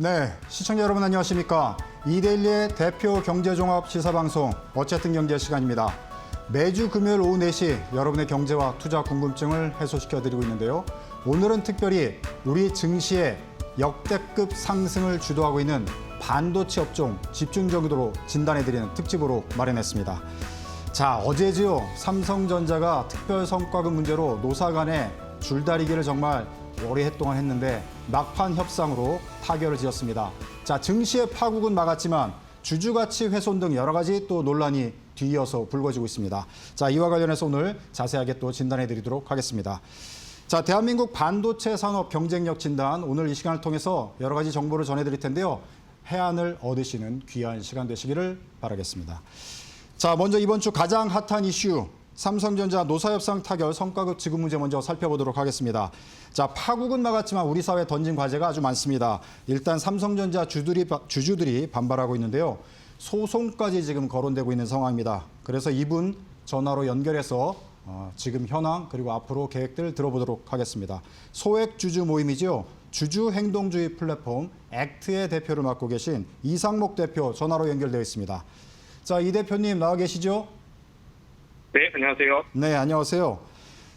네, 시청자 여러분 안녕하십니까? 이데일리의 대표 경제종합 시사방송 어쨌든 경제 시간입니다. 매주 금요일 오후 4시 여러분의 경제와 투자 궁금증을 해소시켜드리고 있는데요. 오늘은 특별히 우리 증시의 역대급 상승을 주도하고 있는 반도체 업종 집중적으로 진단해드리는 특집으로 마련했습니다. 자, 어제지요. 삼성전자가 특별 성과급 문제로 노사 간의 줄다리기를 정말 오랫동안 했는데 막판 협상으로 타결을 지었습니다. 자, 증시의 파국은 막았지만 주주가치 훼손 등 여러 가지 또 논란이 뒤이어서 불거지고 있습니다. 자, 이와 관련해서 오늘 자세하게 또 진단해드리도록 하겠습니다. 자, 대한민국 반도체 산업 경쟁력 진단, 오늘 이 시간을 통해서 여러 가지 정보를 전해드릴 텐데요. 해안을 얻으시는 귀한 시간 되시기를 바라겠습니다. 자, 먼저 이번 주 가장 핫한 이슈, 삼성전자 노사협상 타결 성과급 지급 문제 먼저 살펴보도록 하겠습니다. 자, 파국은 막았지만 우리 사회에 던진 과제가 아주 많습니다. 일단 삼성전자 주주들이 반발하고 있는데요. 소송까지 지금 거론되고 있는 상황입니다. 그래서 이분 전화로 연결해서 지금 현황 그리고 앞으로 계획들 들어보도록 하겠습니다. 소액 주주 모임이죠. 주주 행동주의 플랫폼 액트의 대표를 맡고 계신 이상목 대표 전화로 연결되어 있습니다. 자, 이 대표님 나와 계시죠? 네, 안녕하세요. 네, 안녕하세요.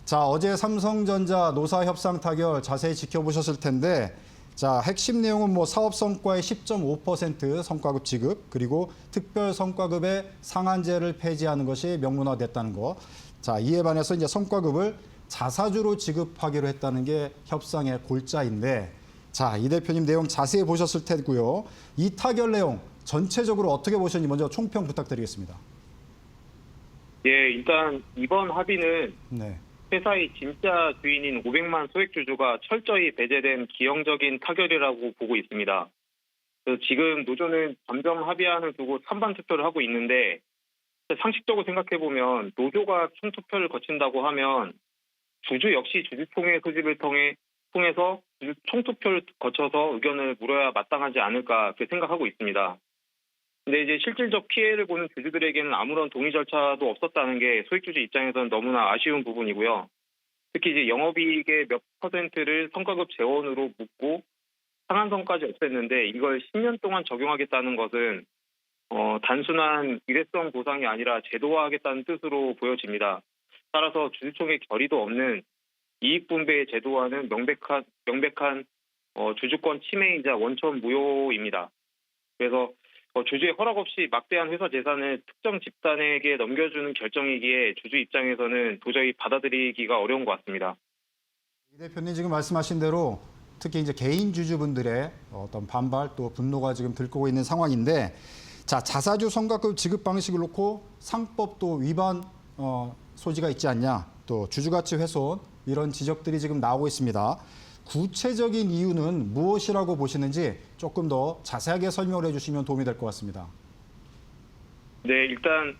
자, 어제 삼성전자 노사 협상 타결 자세히 지켜보셨을 텐데, 자, 핵심 내용은 사업 성과의 10.5% 성과급 지급, 그리고 특별 성과급의 상한제를 폐지하는 것이 명문화됐다는 거. 자, 이에 반해서 이제 성과급을 자사주로 지급하기로 했다는 게 협상의 골자인데, 자, 이 대표님 내용 자세히 보셨을 테고요. 이 타결 내용 전체적으로 어떻게 보셨는지 먼저 총평 부탁드리겠습니다. 예, 일단 이번 합의는 네. 회사의 진짜 주인인 500만 소액주주가 철저히 배제된 기형적인 타결이라고 보고 있습니다. 그래서 지금 노조는 잠정 합의안을 두고 찬반 투표를 하고 있는데 상식적으로 생각해보면 노조가 총투표를 거친다고 하면 주주 역시 주주총회 소집을 통해서 총투표를 거쳐서 의견을 물어야 마땅하지 않을까 그렇게 생각하고 있습니다. 근데 이제 실질적 피해를 보는 주주들에게는 아무런 동의 절차도 없었다는 게 소액주주 입장에서는 너무나 아쉬운 부분이고요. 특히 이제 영업이익의 몇 퍼센트를 성과급 재원으로 묻고 상한선까지 없앴는데 이걸 10년 동안 적용하겠다는 것은 단순한 일회성 보상이 아니라 제도화하겠다는 뜻으로 보여집니다. 따라서 주주총회 결의도 없는 이익 분배의 제도화는 명백한 주주권 침해이자 원천 무효입니다. 그래서 주주의 허락 없이 막대한 회사 재산을 특정 집단에게 넘겨주는 결정이기에 주주 입장에서는 도저히 받아들이기가 어려운 것 같습니다. 이 대표님 지금 말씀하신 대로 특히 이제 개인 주주분들의 어떤 반발 또 분노가 지금 들끓고 있는 상황인데, 자, 자사주 성과급 지급 방식을 놓고 상법도 위반 소지가 있지 않냐, 또 주주가치 훼손 이런 지적들이 지금 나오고 있습니다. 구체적인 이유는 무엇이라고 보시는지 조금 더 자세하게 설명을 해주시면 도움이 될 것 같습니다. 네, 일단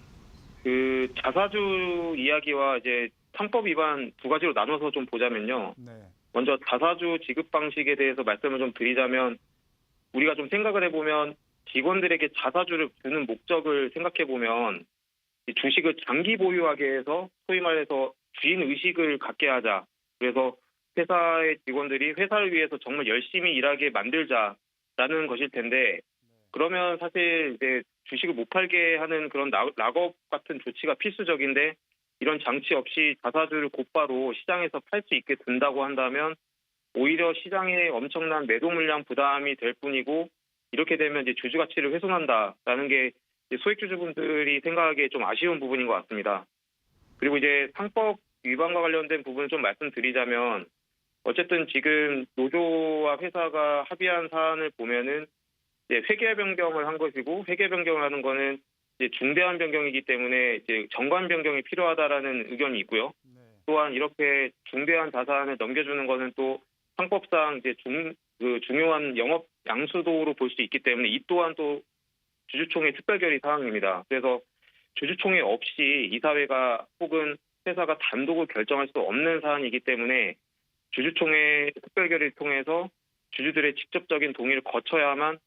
그 자사주 이야기와 이제 상법 위반 두 가지로 나눠서 좀 보자면요. 네. 먼저 자사주 지급 방식에 대해서 말씀을 좀 드리자면 우리가 좀 생각을 해보면 직원들에게 자사주를 주는 목적을 생각해보면 주식을 장기 보유하게 해서 소위 말해서 주인 의식을 갖게 하자. 그래서 회사의 직원들이 회사를 위해서 정말 열심히 일하게 만들자라는 것일 텐데, 그러면 사실 이제 주식을 못 팔게 하는 그런 락업 같은 조치가 필수적인데 이런 장치 없이 자사주를 곧바로 시장에서 팔 수 있게 된다고 한다면 오히려 시장에 엄청난 매도 물량 부담이 될 뿐이고, 이렇게 되면 이제 주주 가치를 훼손한다라는 게 소액주주분들이 생각하기에 좀 아쉬운 부분인 것 같습니다. 그리고 이제 상법 위반과 관련된 부분을 좀 말씀드리자면, 어쨌든 지금 노조와 회사가 합의한 사안을 보면은 이제 회계 변경을 한 것이고, 회계 변경을 하는 거는 이제 중대한 변경이기 때문에 이제 정관 변경이 필요하다라는 의견이 있고요. 또한 이렇게 중대한 자산을 넘겨주는 거는 또 상법상 이제 중요한 영업 양수도로 볼 수 있기 때문에 이 또한 또 주주총회 특별결의 사항입니다. 그래서 주주총회 없이 이사회가 혹은 회사가 단독을 결정할 수 없는 사안이기 때문에 주주총회 특별결의를 통해서 주주들의 직접적인 동의를 거쳐야만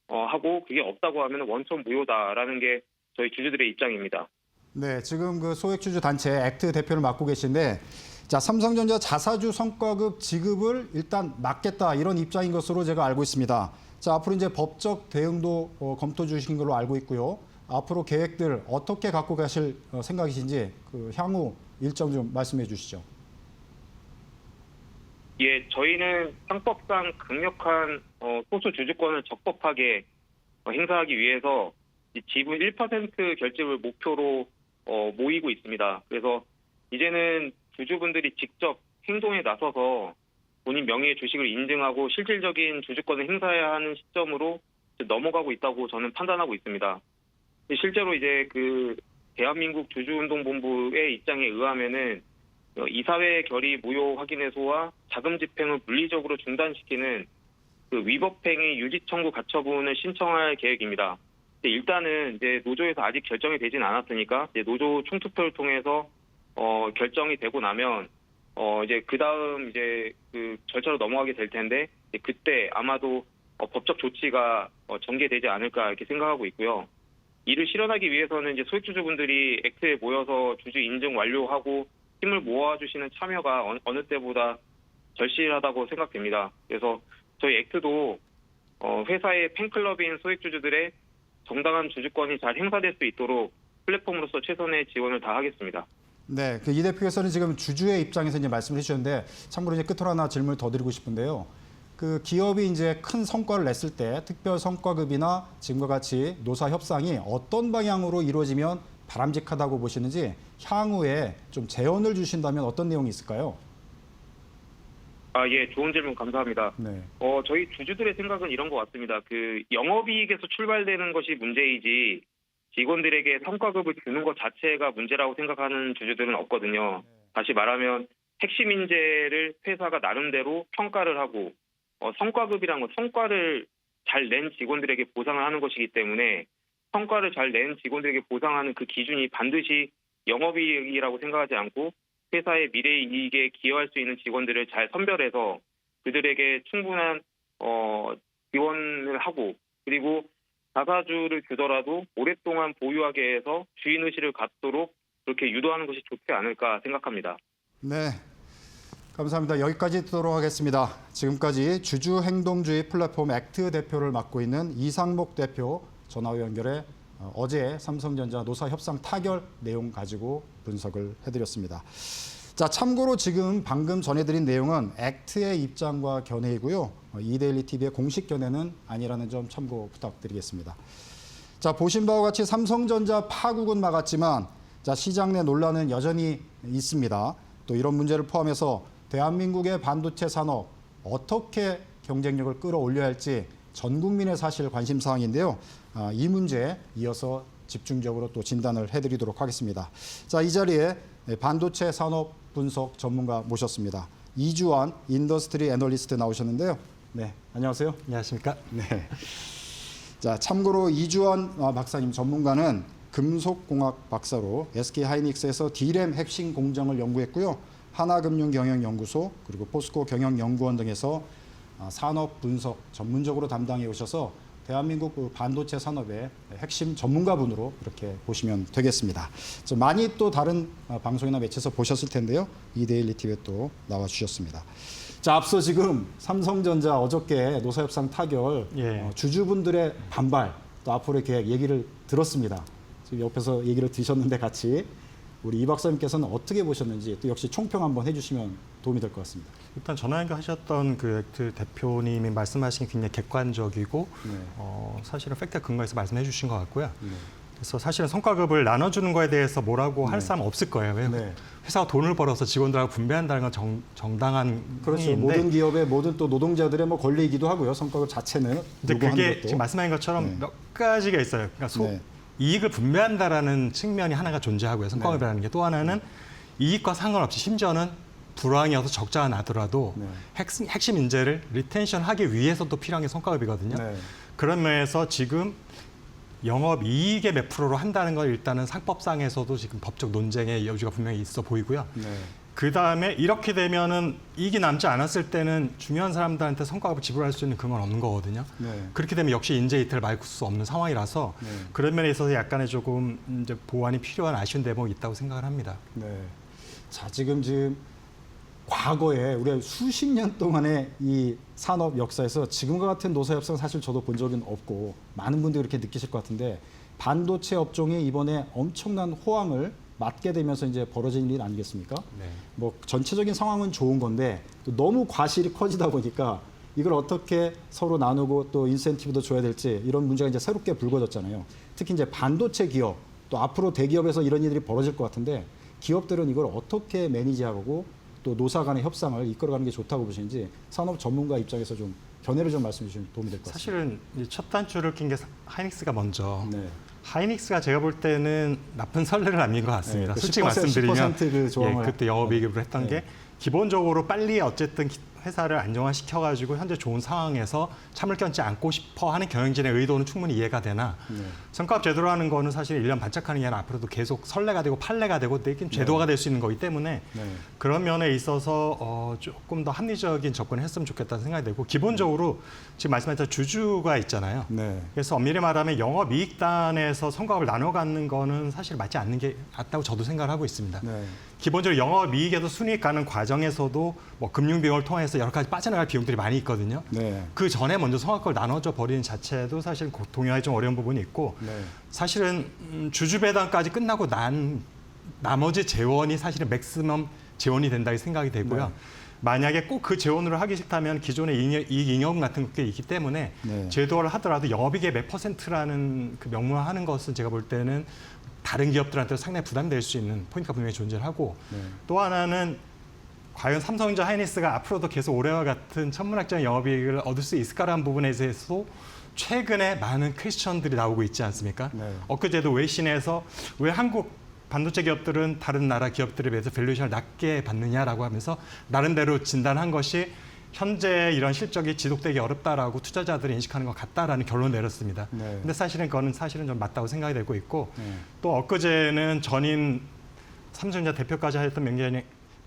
하고, 그게 없다고 하면 원천 무효다라는 게 저희 주주들의 입장입니다. 네, 지금 그 소액주주 단체 액트 대표를 맡고 계신데, 자, 삼성전자 자사주 성과급 지급을 일단 막겠다 이런 입장인 것으로 제가 알고 있습니다. 자, 앞으로 이제 법적 대응도 검토 주신 걸로 알고 있고요. 앞으로 계획들 어떻게 갖고 가실 생각이신지 그 향후 일정 좀 말씀해 주시죠. 예, 저희는 상법상 강력한 소수 주주권을 적법하게 행사하기 위해서 이 지분 1% 결집을 목표로 모이고 있습니다. 그래서 이제는 주주분들이 직접 행동에 나서서 본인 명의의 주식을 인증하고 실질적인 주주권을 행사해야 하는 시점으로 넘어가고 있다고 저는 판단하고 있습니다. 실제로 이제 그 대한민국 주주운동본부의 입장에 의하면은 이사회 결의 무효 확인 해소와 자금 집행을 물리적으로 중단시키는 그 위법행위 유지 청구 가처분을 신청할 계획입니다. 일단은 이제 노조에서 아직 결정이 되진 않았으니까 이제 노조 총투표를 통해서 결정이 되고 나면 이제 그 다음 이제 그 절차로 넘어가게 될 텐데 그때 아마도 법적 조치가 전개되지 않을까 이렇게 생각하고 있고요. 이를 실현하기 위해서는 이제 소액주주분들이 액트에 모여서 주주 인증 완료하고 힘을 모아주시는 참여가 어느 때보다 절실하다고 생각됩니다. 그래서 저희 액트도 회사의 팬클럽인 소액주주들의 정당한 주주권이 잘 행사될 수 있도록 플랫폼으로서 최선의 지원을 다하겠습니다. 네, 그 이 대표께서는 지금 주주의 입장에서 이제 말씀을 해주셨는데 참고로 이제 끝으로 하나 질문을 더 드리고 싶은데요. 그 기업이 이제 큰 성과를 냈을 때 특별 성과급이나 지금과 같이 노사 협상이 어떤 방향으로 이루어지면 바람직하다고 보시는지 향후에 좀 제언을 주신다면 어떤 내용이 있을까요? 예, 좋은 질문 감사합니다. 네. 저희 주주들의 생각은 이런 것 같습니다. 그 영업이익에서 출발되는 것이 문제이지 직원들에게 성과급을 주는 것 자체가 문제라고 생각하는 주주들은 없거든요. 다시 말하면 핵심 인재를 회사가 나름대로 평가를 하고 성과급이란 건 성과를 잘 낸 직원들에게 보상을 하는 것이기 때문에 성과를 잘 낸 직원들에게 보상하는 그 기준이 반드시 영업이익이라고 생각하지 않고 회사의 미래 이익에 기여할 수 있는 직원들을 잘 선별해서 그들에게 충분한 지원을 하고 그리고 자사주를 주더라도 오랫동안 보유하게 해서 주인의식을 갖도록 그렇게 유도하는 것이 좋지 않을까 생각합니다. 네, 감사합니다. 여기까지 듣도록 하겠습니다. 지금까지 주주행동주의 플랫폼 액트 대표를 맡고 있는 이상목 대표 전화로 연결해 어제 삼성전자 노사 협상 타결 내용 가지고 분석을 해드렸습니다. 자, 참고로 지금 방금 전해드린 내용은 액트의 입장과 견해이고요. 이데일리 TV의 공식 견해는 아니라는 점 참고 부탁드리겠습니다. 자, 보신 바와 같이 삼성전자 파국은 막았지만 자, 시장 내 논란은 여전히 있습니다. 또 이런 문제를 포함해서 대한민국의 반도체 산업 어떻게 경쟁력을 끌어올려야 할지 전 국민의 사실 관심 사항인데요. 이 문제에 이어서 집중적으로 또 진단을 해드리도록 하겠습니다. 자, 이 자리에 반도체 산업 분석 전문가 모셨습니다. 이주환 인더스트리 애널리스트 나오셨는데요. 네, 안녕하세요. 안녕하십니까? 네. 자, 참고로 이주환 박사님 전문가는 금속공학 박사로 SK하이닉스에서 D램 핵심 공정을 연구했고요. 하나금융경영연구소 그리고 포스코 경영연구원 등에서 산업 분석 전문적으로 담당해 오셔서 대한민국 반도체 산업의 핵심 전문가분으로 이렇게 보시면 되겠습니다. 많이 또 다른 방송이나 매체에서 보셨을 텐데요. 이데일리 TV에 또 나와주셨습니다. 자, 앞서 지금 삼성전자 어저께 노사협상 타결 주주분들의 반발 또 앞으로의 계획 얘기를 들었습니다. 지금 옆에서 얘기를 드셨는데 같이 우리 이 박사님께서는 어떻게 보셨는지 또 역시 총평 한번 해주시면 도움이 될 것 같습니다. 일단 전화 연결하셨던 그 액트 대표님이 말씀하신 게 굉장히 객관적이고 사실은 팩트에 근거해서 말씀해 주신 것 같고요. 그래서 사실은 성과급을 나눠주는 거에 대해서 뭐라고 할 사람은 없을 거예요. 왜요? 회사가 돈을 벌어서 직원들하고 분배한다는 건 정당한 그렇죠. 행위인데 모든 기업의 모든 또 노동자들의 뭐 권리이기도 하고요. 성과급 자체는 근데 요구하는 그게 것도. 지금 말씀하신 것처럼 몇 가지가 있어요. 그러니까 이익을 분배한다라는 측면이 하나가 존재하고요. 성과급이라는 게 또 하나는 이익과 상관없이 심지어는 불황이어서 적자가 나더라도 핵심 인재를 리텐션하기 위해서 또 필요한 게 성과급이거든요. 그런 면에서 지금 영업이익의 몇 프로로 한다는 건 일단은 상법상에서도 지금 법적 논쟁의 여지가 분명히 있어 보이고요. 그다음에 이렇게 되면은 이익이 남지 않았을 때는 중요한 사람들한테 성과급을 지불할 수 있는 근거는 없는 거거든요. 그렇게 되면 역시 인재 이탈을 막을 수 없는 상황이라서 그런 면에 있어서 약간의 조금 이제 보완이 필요한 아쉬운 대목이 있다고 생각을 합니다. 자, 지금 과거에 우리가 수십 년 동안의 이 산업 역사에서 지금과 같은 노사 협상 사실 저도 본 적은 없고 많은 분들이 그렇게 느끼실 것 같은데 반도체 업종이 이번에 엄청난 호황을 맞게 되면서 이제 벌어진 일 아니겠습니까? 네. 뭐 전체적인 상황은 좋은 건데 또 너무 과실이 커지다 보니까 이걸 어떻게 서로 나누고 또 인센티브도 줘야 될지 이런 문제가 이제 새롭게 불거졌잖아요. 특히 이제 반도체 기업 또 앞으로 대기업에서 이런 일들이 벌어질 것 같은데 기업들은 이걸 어떻게 매니지하고 또 노사 간의 협상을 이끌어가는 게 좋다고 보시는지 산업 전문가 입장에서 좀 견해를 좀 말씀해 주시면 도움이 될 것 같습니다. 사실은 이첫 단추를 낀 게 하이닉스가 먼저. 네. 하이닉스가 제가 볼 때는 나쁜 선례를 안 민 것 같습니다. 네, 그 솔직히 10% 말씀드리면 그 조항을 그때 영업이익으로 했던 네. 게 기본적으로 빨리 어쨌든 회사를 안정화시켜가지고 현재 좋은 상황에서 참을 견지 않고 싶어 하는 경영진의 의도는 충분히 이해가 되나 네. 성과급 제도로 하는 거는 사실 1년 반짝하는 게 아니라 앞으로도 계속 선례가 되고 판례가 되고 내긴 제도가 될 수 있는 거기 때문에 네. 그런 면에 있어서 조금 더 합리적인 접근을 했으면 좋겠다는 생각이 들고 기본적으로 지금 말씀하셨던 주주가 있잖아요. 네. 그래서 엄밀히 말하면 영업이익단에서 성과급을 나눠 갖는 거는 사실 맞지 않는 게 맞다고 저도 생각을 하고 있습니다. 네. 기본적으로 영업이익에서 순이익 가는 과정에서도 뭐 금융비용을 통해서 여러 가지 빠져나갈 비용들이 많이 있거든요. 네. 그 전에 먼저 성과급을 나눠줘 버리는 자체도 사실 동의하기 좀 어려운 부분이 있고 네. 사실은 주주 배당까지 끝나고 난 나머지 재원이 사실은 맥시멈 재원이 된다고 생각이 되고요. 네. 만약에 꼭 그 재원으로 하기 싫다면 기존의 이익 잉여금 같은 게 있기 때문에 네. 제도화를 하더라도 영업이익의 몇 %라는 그 명문화하는 것은 제가 볼 때는 다른 기업들한테도 상당히 부담될 수 있는 포인트가 분명히 존재하고 네. 또 하나는 과연 삼성전자 하이닉스가 앞으로도 계속 올해와 같은 천문학적인 영업이익을 얻을 수 있을까라는 부분에 대해서도 최근에 많은 퀘스천들이 나오고 있지 않습니까? 네. 엊그제도 외신에서 왜 한국 반도체 기업들은 다른 나라 기업들에 비해서 밸류에이션을 낮게 받느냐라고 하면서 나름대로 진단한 것이 현재 이런 실적이 지속되기 어렵다라고 투자자들이 인식하는 것 같다라는 결론을 내렸습니다. 네. 근데 사실은 그거는 사실은 좀 맞다고 생각이 되고 있고 네. 또 엊그제는 전임 삼성전자 대표까지 하셨던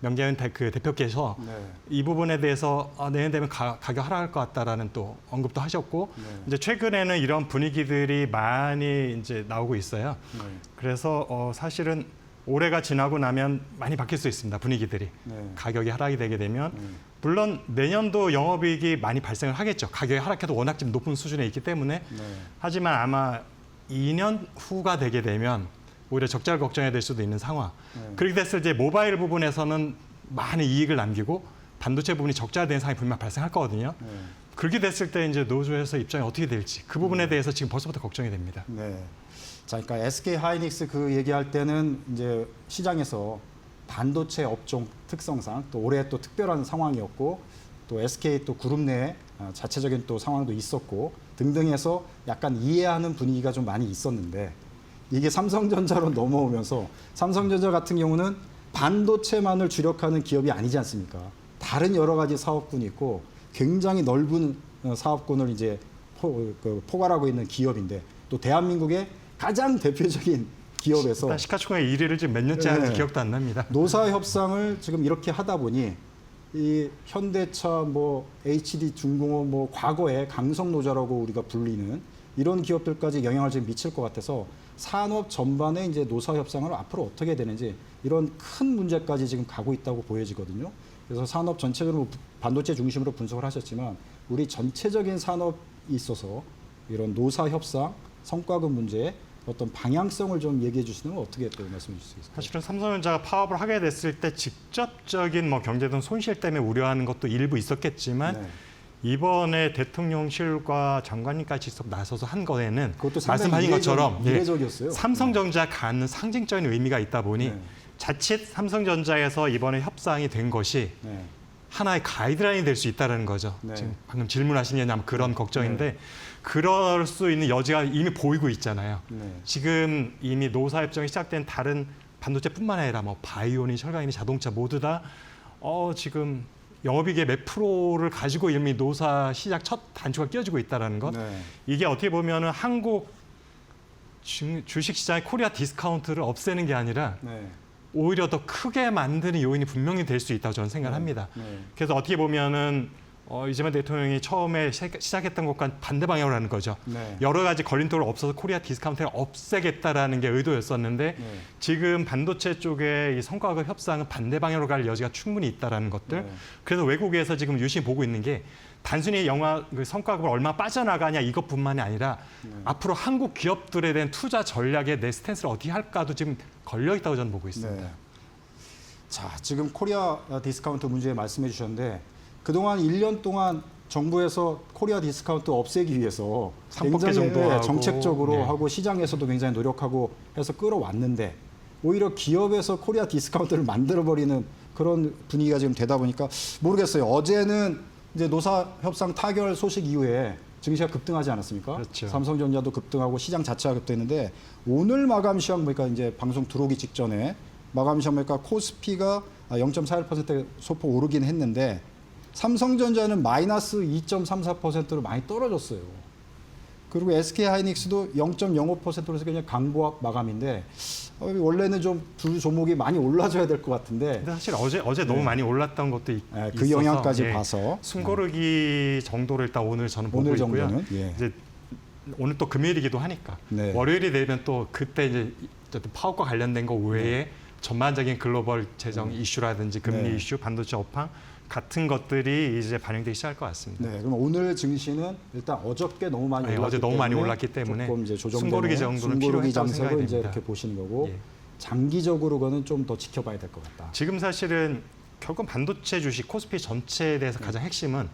명재현 그 대표께서 네. 이 부분에 대해서 내년 되면 가격 하락할 것 같다라는 또 언급도 하셨고 네. 이제 최근에는 이런 분위기들이 많이 이제 나오고 있어요. 네. 그래서 사실은 올해가 지나고 나면 많이 바뀔 수 있습니다. 분위기들이 네. 가격이 하락이 되게 되면 네. 물론 내년도 영업이익이 많이 발생을 하겠죠. 가격이 하락해도 워낙 좀 높은 수준에 있기 때문에 네. 하지만 아마 2년 후가 되게 되면 오히려 적자를 걱정해야 될 수도 있는 상황. 네. 그렇게 됐을 때 모바일 부분에서는 많은 이익을 남기고 반도체 부분이 적자되는 상황이 분명 발생할 거거든요. 네. 그렇게 됐을 때 이제 노조에서 입장이 어떻게 될지 그 부분에 대해서 지금 벌써부터 걱정이 됩니다. 네. 자, 그러니까 SK 하이닉스 그 얘기할 때는 이제 시장에서 반도체 업종 특성상 또 올해 또 특별한 상황이었고 또 SK 또 그룹 내 자체적인 또 상황도 있었고 등등해서 약간 이해하는 분위기가 좀 많이 있었는데 이게 삼성전자로 넘어오면서 삼성전자 같은 경우는 반도체만을 주력하는 기업이 아니지 않습니까? 다른 여러 가지 사업군이 있고 굉장히 넓은 사업군을 이제 포괄하고 있는 기업인데 또 대한민국의 가장 대표적인 기업에서 일단 시가총액 1위를 지금 몇 년째 하는지 네. 기억도 안 납니다. 노사 협상을 지금 이렇게 하다 보니 이 현대차, 뭐 HD 중공업, 뭐 과거에 강성노자라고 우리가 불리는 이런 기업들까지 영향을 지금 미칠 것 같아서 산업 전반에 이제 노사 협상을 앞으로 어떻게 되는지 이런 큰 문제까지 지금 가고 있다고 보여지거든요. 그래서 산업 전체적으로 반도체 중심으로 분석을 하셨지만 우리 전체적인 산업에 있어서 이런 노사 협상, 성과급 문제 어떤 방향성을 좀 얘기해 주시면 어떻게 또 말씀해 주실 수 있을까요? 사실은 삼성전자가 파업을 하게 됐을 때 직접적인 뭐 경제등 손실 때문에 우려하는 것도 일부 있었겠지만 네. 이번에 대통령실과 장관님까지 직접 나서서 한 거에는 그것도 상당히 말씀하신 것처럼 이례적이었어요. 삼성전자가 갖는 상징적인 의미가 있다 보니 네. 자칫 삼성전자에서 이번에 협상이 된 것이 네. 하나의 가이드라인이 될 수 있다는 거죠. 네. 지금 방금 질문하신 게 아마 그런 걱정인데 그럴 수 있는 여지가 이미 보이고 있잖아요. 네. 지금 이미 노사 협정이 시작된 다른 반도체뿐만 아니라 뭐 바이오니, 철강이니, 자동차 모두 다 지금 영업이익의 몇 프로를 가지고 이미 노사 시작 첫 단추가 끼워지고 있다는 것. 네. 이게 어떻게 보면은 한국 주식시장의 코리아 디스카운트를 없애는 게 아니라 네. 오히려 더 크게 만드는 요인이 분명히 될 수 있다고 저는 생각을 합니다. 네. 그래서 어떻게 보면은 이재명 대통령이 처음에 시작했던 것과 반대 방향으로 하는 거죠. 네. 여러 가지 걸림돌을 없어서 코리아 디스카운트를 없애겠다라는 게 의도였었는데 네. 지금 반도체 쪽의 이 성과급 협상은 반대 방향으로 갈 여지가 충분히 있다라는 것들. 네. 그래서 외국에서 지금 유심히 보고 있는 게 단순히 그 성과급을 얼마 빠져나가냐 이것뿐만이 아니라 앞으로 한국 기업들에 대한 투자 전략에 내 스탠스를 어떻게 할까도 지금 걸려 있다고 저는 보고 있습니다. 네. 자, 지금 코리아 디스카운트 문제 말씀해 주셨는데 그동안 1년 동안 정부에서 코리아 디스카운트 없애기 위해서 상법개 굉장히 정도하고, 정책적으로 네. 하고 시장에서도 굉장히 노력하고 해서 끌어왔는데 오히려 기업에서 코리아 디스카운트를 만들어버리는 그런 분위기가 지금 되다 보니까 모르겠어요. 어제는 이제 노사 협상 타결 소식 이후에 증시가 급등하지 않았습니까? 그렇죠. 삼성전자도 급등하고 시장 자체가 급등했는데 오늘 마감 시황 보니까 이제 방송 들어오기 직전에 마감 시황 보니까 코스피가 0.41% 소폭 오르긴 했는데 삼성전자는 마이너스 2.34%로 많이 떨어졌어요. 그리고 SK하이닉스도 0.05%로서 그냥 강보합 마감인데 원래는 좀 두 종목이 많이 올라줘야 될 것 같은데 근데 사실 어제 너무 많이 올랐던 것도 그 있어서 영향까지 예, 봐서 숨고르기 정도를 일단 오늘 저는 보고 오늘 있고요. 정도는 예. 이제 오늘 또 금요일이기도 하니까 네. 월요일이 되면 또 그때 이제 파업과 관련된 거 외에 전반적인 글로벌 재정 이슈라든지 금리 네. 이슈, 반도체 업황 같은 것들이 이제 반영되기 시작할 것 같습니다. 네, 그럼 오늘 증시는 일단 어저께 너무 많이 네, 올랐기 어제 너무 많이 올랐기 때문에 조금 이제 조정되는 숨고르기 정도는 숨고르기 필요했다고 장세로 생각이 이제 됩니다. 이렇게 보시는 거고 예. 장기적으로 그거는 좀 더 지켜봐야 될 것 같다. 지금 사실은 결국 반도체 주식 코스피 전체에 대해서 가장 핵심은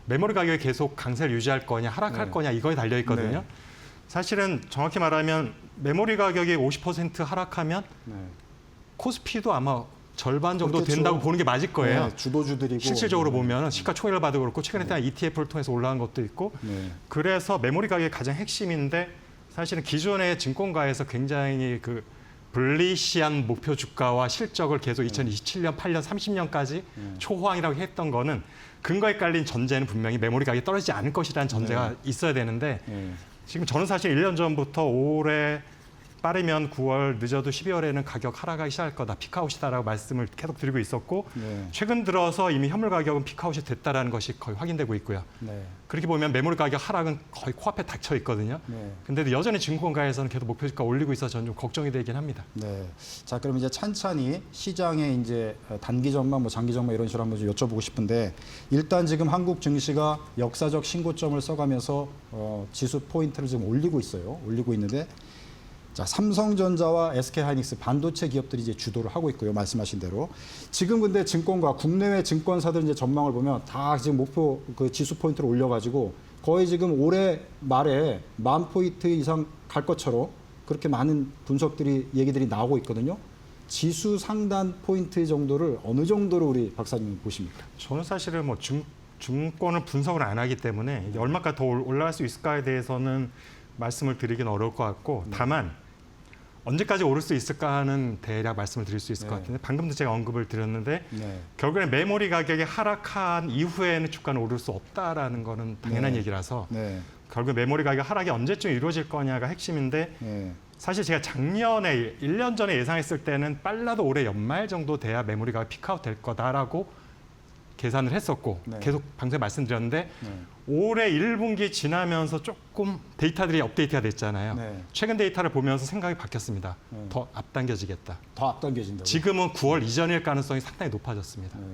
메모리 가격이 계속 강세를 유지할 거냐 하락할 네. 거냐 이거에 달려 있거든요. 네. 사실은 정확히 말하면 메모리 가격이 50% 하락하면 네. 코스피도 아마 절반 정도 그렇겠죠. 된다고 보는 게 맞을 거예요. 네, 주도주들이고 실질적으로 네. 보면 시가총액을 봐도 그렇고 최근에 ETF를 통해서 올라간 것도 있고 네. 그래서 메모리 가격이 가장 핵심인데 사실은 기존의 증권가에서 굉장히 그 불리시한 목표 주가와 실적을 계속 2027년, 8년, 30년까지 초호황이라고 했던 거는 근거에 깔린 전제는 분명히 메모리 가격이 떨어지지 않을 것이라는 전제가 있어야 되는데 네. 지금 저는 사실 1년 전부터 올해 빠르면 9월, 늦어도 12월에는 가격 하락하기 시작할 거다, 피크아웃이다라고 말씀을 계속 드리고 있었고 네. 최근 들어서 이미 현물 가격은 피크아웃이 됐다라는 것이 거의 확인되고 있고요. 네. 그렇게 보면 메모리 가격 하락은 거의 코앞에 닥쳐 있거든요. 네. 근데도 여전히 증권가에서는 계속 목표 주가 올리고 있어서 저는 좀 걱정이 되긴 합니다. 네. 자, 그럼 이제 찬찬히 시장의 이제 단기 전망, 뭐 장기 전망 이런 식으로 한번 좀 여쭤보고 싶은데 일단 지금 한국 증시가 역사적 신고점을 써가면서 지수 포인트를 지금 올리고 있어요. 올리고 있는데 자, 삼성전자와 SK하이닉스 반도체 기업들이 이제 주도를 하고 있고요. 말씀하신 대로. 지금 근데 증권가 국내외 증권사들 이제 전망을 보면 다 지금 목표 그 지수 포인트를 올려가지고 거의 지금 올해 말에 10,000포인트 이상 갈 것처럼 그렇게 많은 분석들이 얘기들이 나오고 있거든요. 지수 상단 포인트 정도를 어느 정도로 우리 박사님 보십니까? 저는 사실은 뭐 증권을 분석을 안 하기 때문에 이게 얼마까지 더 올라갈 수 있을까에 대해서는 말씀을 드리긴 어려울 것 같고 다만 언제까지 오를 수 있을까 하는 대략 말씀을 드릴 수 있을 것 같은데 방금도 제가 언급을 드렸는데 네. 결국에는 메모리 가격이 하락한 이후에는 주가는 오를 수 없다라는 거는 당연한 네. 얘기라서 네. 결국 메모리 가격 하락이 언제쯤 이루어질 거냐가 핵심인데 네. 사실 제가 작년에 1년 전에 예상했을 때는 빨라도 올해 연말 정도 돼야 메모리 가격 피크아웃 될 거다라고 계산을 했었고 네. 계속 방송에 말씀드렸는데 네. 올해 1분기 지나면서 조금 데이터들이 업데이트가 됐잖아요. 네. 최근 데이터를 보면서 생각이 바뀌었습니다. 네. 더 앞당겨지겠다. 더 앞당겨진다고. 지금은 9월 이전일 가능성이 상당히 높아졌습니다. 네.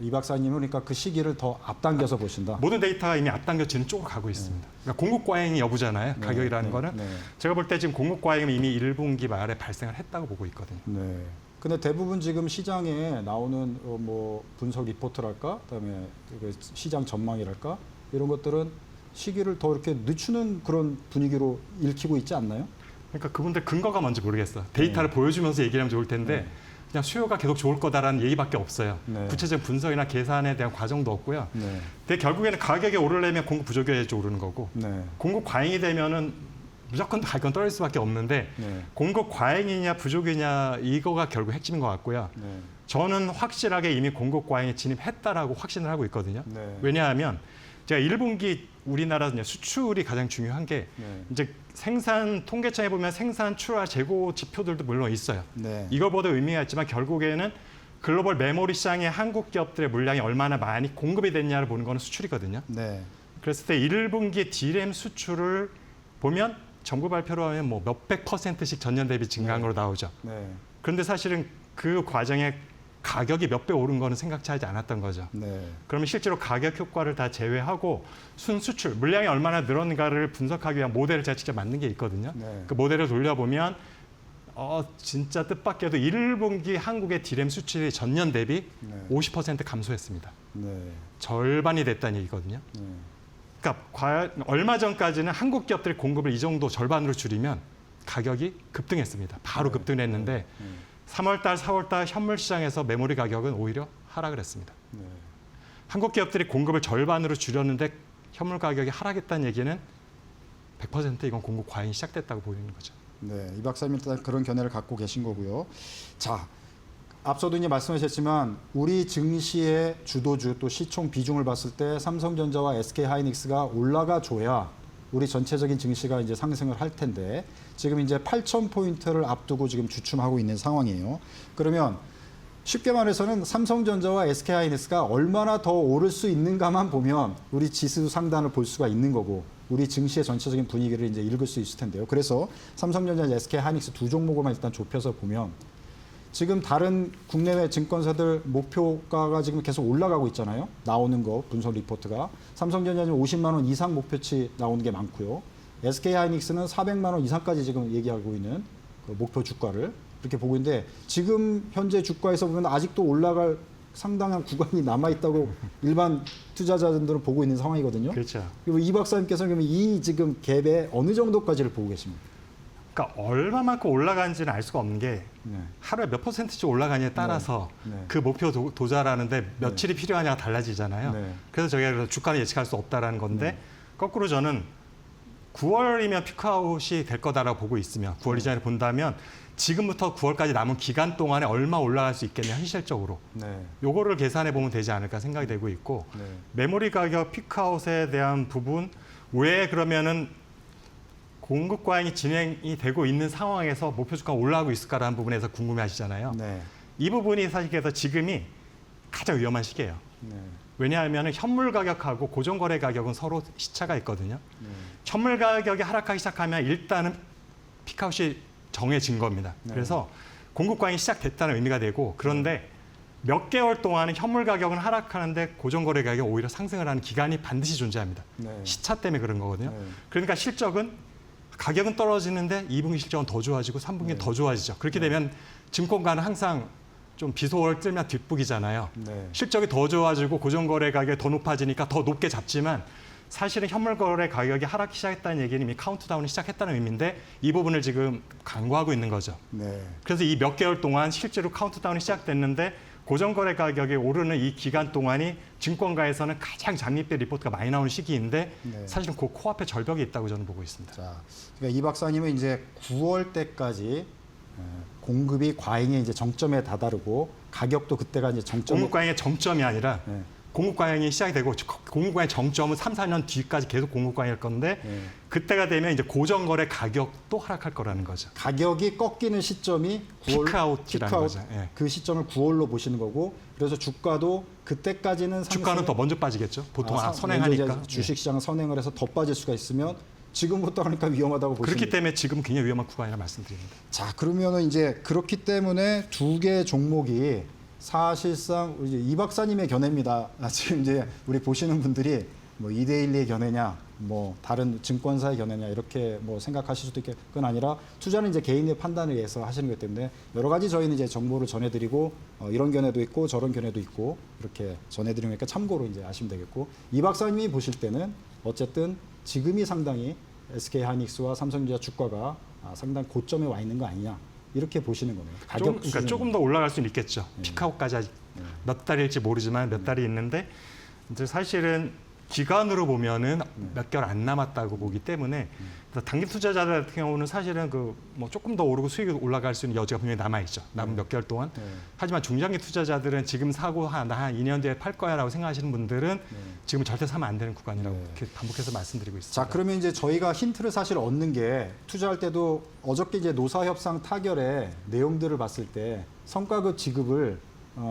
이 박사님은 그러니까 그 시기를 더 앞당겨서 보신다. 모든 데이터가 이미 앞당겨지는 쪽으로 가고 있습니다. 그러니까 공급 과잉이 여부잖아요. 네, 가격이라는 네, 거는. 네. 제가 볼 때 지금 공급 과잉은 이미 1분기 말에 발생을 했다고 보고 있거든요. 네. 근데 대부분 지금 시장에 나오는 뭐 분석 리포트랄까, 그다음에 그 시장 전망이랄까 이런 것들은 시기를 더 이렇게 늦추는 그런 분위기로 읽히고 있지 않나요? 그러니까 그분들 근거가 뭔지 모르겠어. 데이터를 보여주면서 얘기하면 좋을 텐데 네. 그냥 수요가 계속 좋을 거다라는 얘기밖에 없어요. 네. 구체적인 분석이나 계산에 대한 과정도 없고요. 네. 근데 결국에는 가격이 오르려면 공급 부족이어야지 오르는 거고 네. 공급 과잉이 되면은 무조건 가격은 떨어질 수밖에 없는데 네. 공급 과잉이냐 부족이냐 이거가 결국 핵심인 것 같고요. 네. 저는 확실하게 이미 공급 과잉에 진입했다라고 확신을 하고 있거든요. 네. 왜냐하면 제가 1분기 우리나라 수출이 가장 중요한 게 네. 이제 생산 통계청에 보면 생산 출하 재고 지표들도 물론 있어요. 네. 이걸 보다 의미가 있지만 결국에는 글로벌 메모리 시장에 한국 기업들의 물량이 얼마나 많이 공급이 됐냐를 보는 거는 수출이거든요. 네. 그랬을 때 1분기 D램 수출을 보면 정부 발표로 하면 뭐 몇백 %씩 전년 대비 증가한 걸로 나오죠. 네. 그런데 사실은 그 과정에 가격이 몇 배 오른 거는 생각지 하지 않았던 거죠. 네. 그러면 실제로 가격 효과를 다 제외하고 순수출, 물량이 얼마나 늘었는가를 분석하기 위한 모델을 제가 직접 만든 게 있거든요. 네. 그 모델을 돌려보면 진짜 뜻밖에도 1분기 한국의 D램 수출이 전년 대비 네. 50% 감소했습니다. 네. 절반이 됐다는 얘기거든요. 네. 그러니까 얼마 전까지는 한국 기업들이 공급을 이 정도 절반으로 줄이면 가격이 급등했습니다. 바로 네. 급등했는데 3월달, 4월달 현물 시장에서 메모리 가격은 오히려 하락을 했습니다. 네. 한국 기업들이 공급을 절반으로 줄였는데 현물 가격이 하락했다는 얘기는 100% 이건 공급 과잉이 시작됐다고 보이는 거죠. 네, 이 박사님 일단 그런 견해를 갖고 계신 거고요. 자, 앞서도 이제 말씀하셨지만 우리 증시의 주도주 또 시총 비중을 봤을 때 삼성전자와 SK하이닉스가 올라가 줘야 우리 전체적인 증시가 이제 상승을 할 텐데 지금 이제 8,000포인트를 앞두고 지금 주춤하고 있는 상황이에요. 그러면 쉽게 말해서는 삼성전자와 SK하이닉스가 얼마나 더 오를 수 있는가만 보면 우리 지수 상단을 볼 수가 있는 거고 우리 증시의 전체적인 분위기를 이제 읽을 수 있을 텐데요. 그래서 삼성전자, SK하이닉스 두 종목을만 일단 좁혀서 보면 지금 다른 국내외 증권사들 목표가가 지금 계속 올라가고 있잖아요. 나오는 거 분석 리포트가 삼성전자는 50만 원 이상 목표치 나오는 게 많고요. SK하이닉스는 400만 원 이상까지 지금 얘기하고 있는 그 목표 주가를 이렇게 보고 있는데 지금 현재 주가에서 보면 아직도 올라갈 상당한 구간이 남아 있다고 일반 투자자들은 보고 있는 상황이거든요. 그렇죠. 그리고 이 박사님께서는 그러면 이 지금 갭에 어느 정도까지를 보고 계십니까? 그러니까 얼마만큼 올라가는지는 알 수가 없는 게 네. 하루에 몇 %씩 올라가냐에 따라서 네. 그 목표 도달하는데 며칠이 필요하냐가 달라지잖아요. 네. 그래서 저희가 그래서 주가는 예측할 수 없다라는 건데 거꾸로 저는 9월이면 피크아웃이 될 거다라고 보고 있으면 9월 이전에 본다면 지금부터 9월까지 남은 기간 동안에 얼마 올라갈 수 있겠냐 현실적으로 네. 요거를 계산해 보면 되지 않을까 생각이 되고 있고 네. 메모리 가격 피크아웃에 대한 부분 왜 그러면은 공급 과잉이 진행이 되고 있는 상황에서 목표 주가가 올라가고 있을까라는 부분에서 궁금해하시잖아요. 네. 이 부분이 사실 그래서 지금이 가장 위험한 시기예요. 네. 왜냐하면 현물 가격하고 고정거래 가격은 서로 시차가 있거든요. 네. 현물 가격이 하락하기 시작하면 일단은 피크아웃이 정해진 겁니다. 네. 그래서 공급 과잉이 시작됐다는 의미가 되고 그런데 몇 개월 동안은 현물 가격은 하락하는데 고정거래 가격이 오히려 상승을 하는 기간이 반드시 존재합니다. 네. 시차 때문에 그런 거거든요. 네. 그러니까 실적은 가격은 떨어지는데 2분기 실적은 더 좋아지고 3분기는 네. 더 좋아지죠. 그렇게 되면 증권가는 항상 좀 비속어를 들면 뒷북이잖아요. 네. 실적이 더 좋아지고 고정거래 가격이 더 높아지니까 더 높게 잡지만 사실은 현물거래 가격이 하락이 시작했다는 얘기는 이미 카운트다운이 시작했다는 의미인데 이 부분을 지금 간과하고 있는 거죠. 네. 그래서 이 몇 개월 동안 실제로 카운트다운이 시작됐는데 고정거래 가격이 오르는 이 기간 동안이 증권가에서는 가장 장밋빛 리포트가 많이 나오는 시기인데 네. 사실은 그 코앞에 절벽이 있다고 저는 보고 있습니다. 자, 그러니까 이 박사님은 이제 9월 때까지 공급이 과잉의 이제 정점에 다다르고 가격도 그때가 이제 정점에 공급 과잉의 정점이 아니라 네. 공급 과잉이 시작이 되고 공급 과잉 정점은 3, 4년 뒤까지 계속 공급 과잉일 건데 네. 그때가 되면 이제 고정거래 가격도 하락할 거라는 거죠. 가격이 꺾이는 시점이 9월, 피크아웃이라는 거죠. 예. 그 시점을 9월로 보시는 거고 그래서 주가도 그때까지는 주가는 더 먼저 빠지겠죠. 보통 선행하니까. 주식 시장은 선행을 해서 더 빠질 수가 있으면 지금부터 그러니까 위험하다고 보시는 그렇기 때문에 지금 굉장히 위험한 구간이라 말씀드립니다. 자, 그러면은 이제 그렇기 때문에 두 개의 종목이 사실상 이제 이 박사님의 견해입니다. 지금 이제 우리 보시는 분들이 뭐 2대1의 견해냐, 뭐 다른 증권사의 견해냐 이렇게 뭐 생각하실 수도 있겠 그건 아니라 투자는 이제 개인의 판단에 의해서 하시는 거기 때문에 여러 가지 저희는 이제 정보를 전해드리고 이런 견해도 있고 저런 견해도 있고 이렇게 전해드리니까 참고로 이제 아시면 되겠고 이 박사님이 보실 때는 어쨌든 지금이 상당히 SK하이닉스와 삼성전자 주가가 상당히 고점에 와 있는 거 아니냐 이렇게 보시는 거네요. 가격 그러니까 조금 더 올라갈 수는 있겠죠. 네. 피크아웃까지 아직 네. 몇 달일지 모르지만 몇 달이 있는데 이제 사실은 기간으로 보면은 몇 개월 안 남았다고 보기 때문에 단기 투자자들 같은 경우는 사실은 그 뭐 조금 더 오르고 수익이 올라갈 수 있는 여지가 분명히 남아 있죠. 남은 몇 개월 동안. 네. 하지만 중장기 투자자들은 지금 사고 한 2년 뒤에 팔 거야라고 생각하시는 분들은 지금 절대 사면 안 되는 구간이라고 네. 이렇게 반복해서 말씀드리고 있습니다. 자, 그러면 이제 저희가 힌트를 사실 얻는 게 투자할 때도 어저께 이제 노사협상 타결의 내용들을 봤을 때 성과급 지급을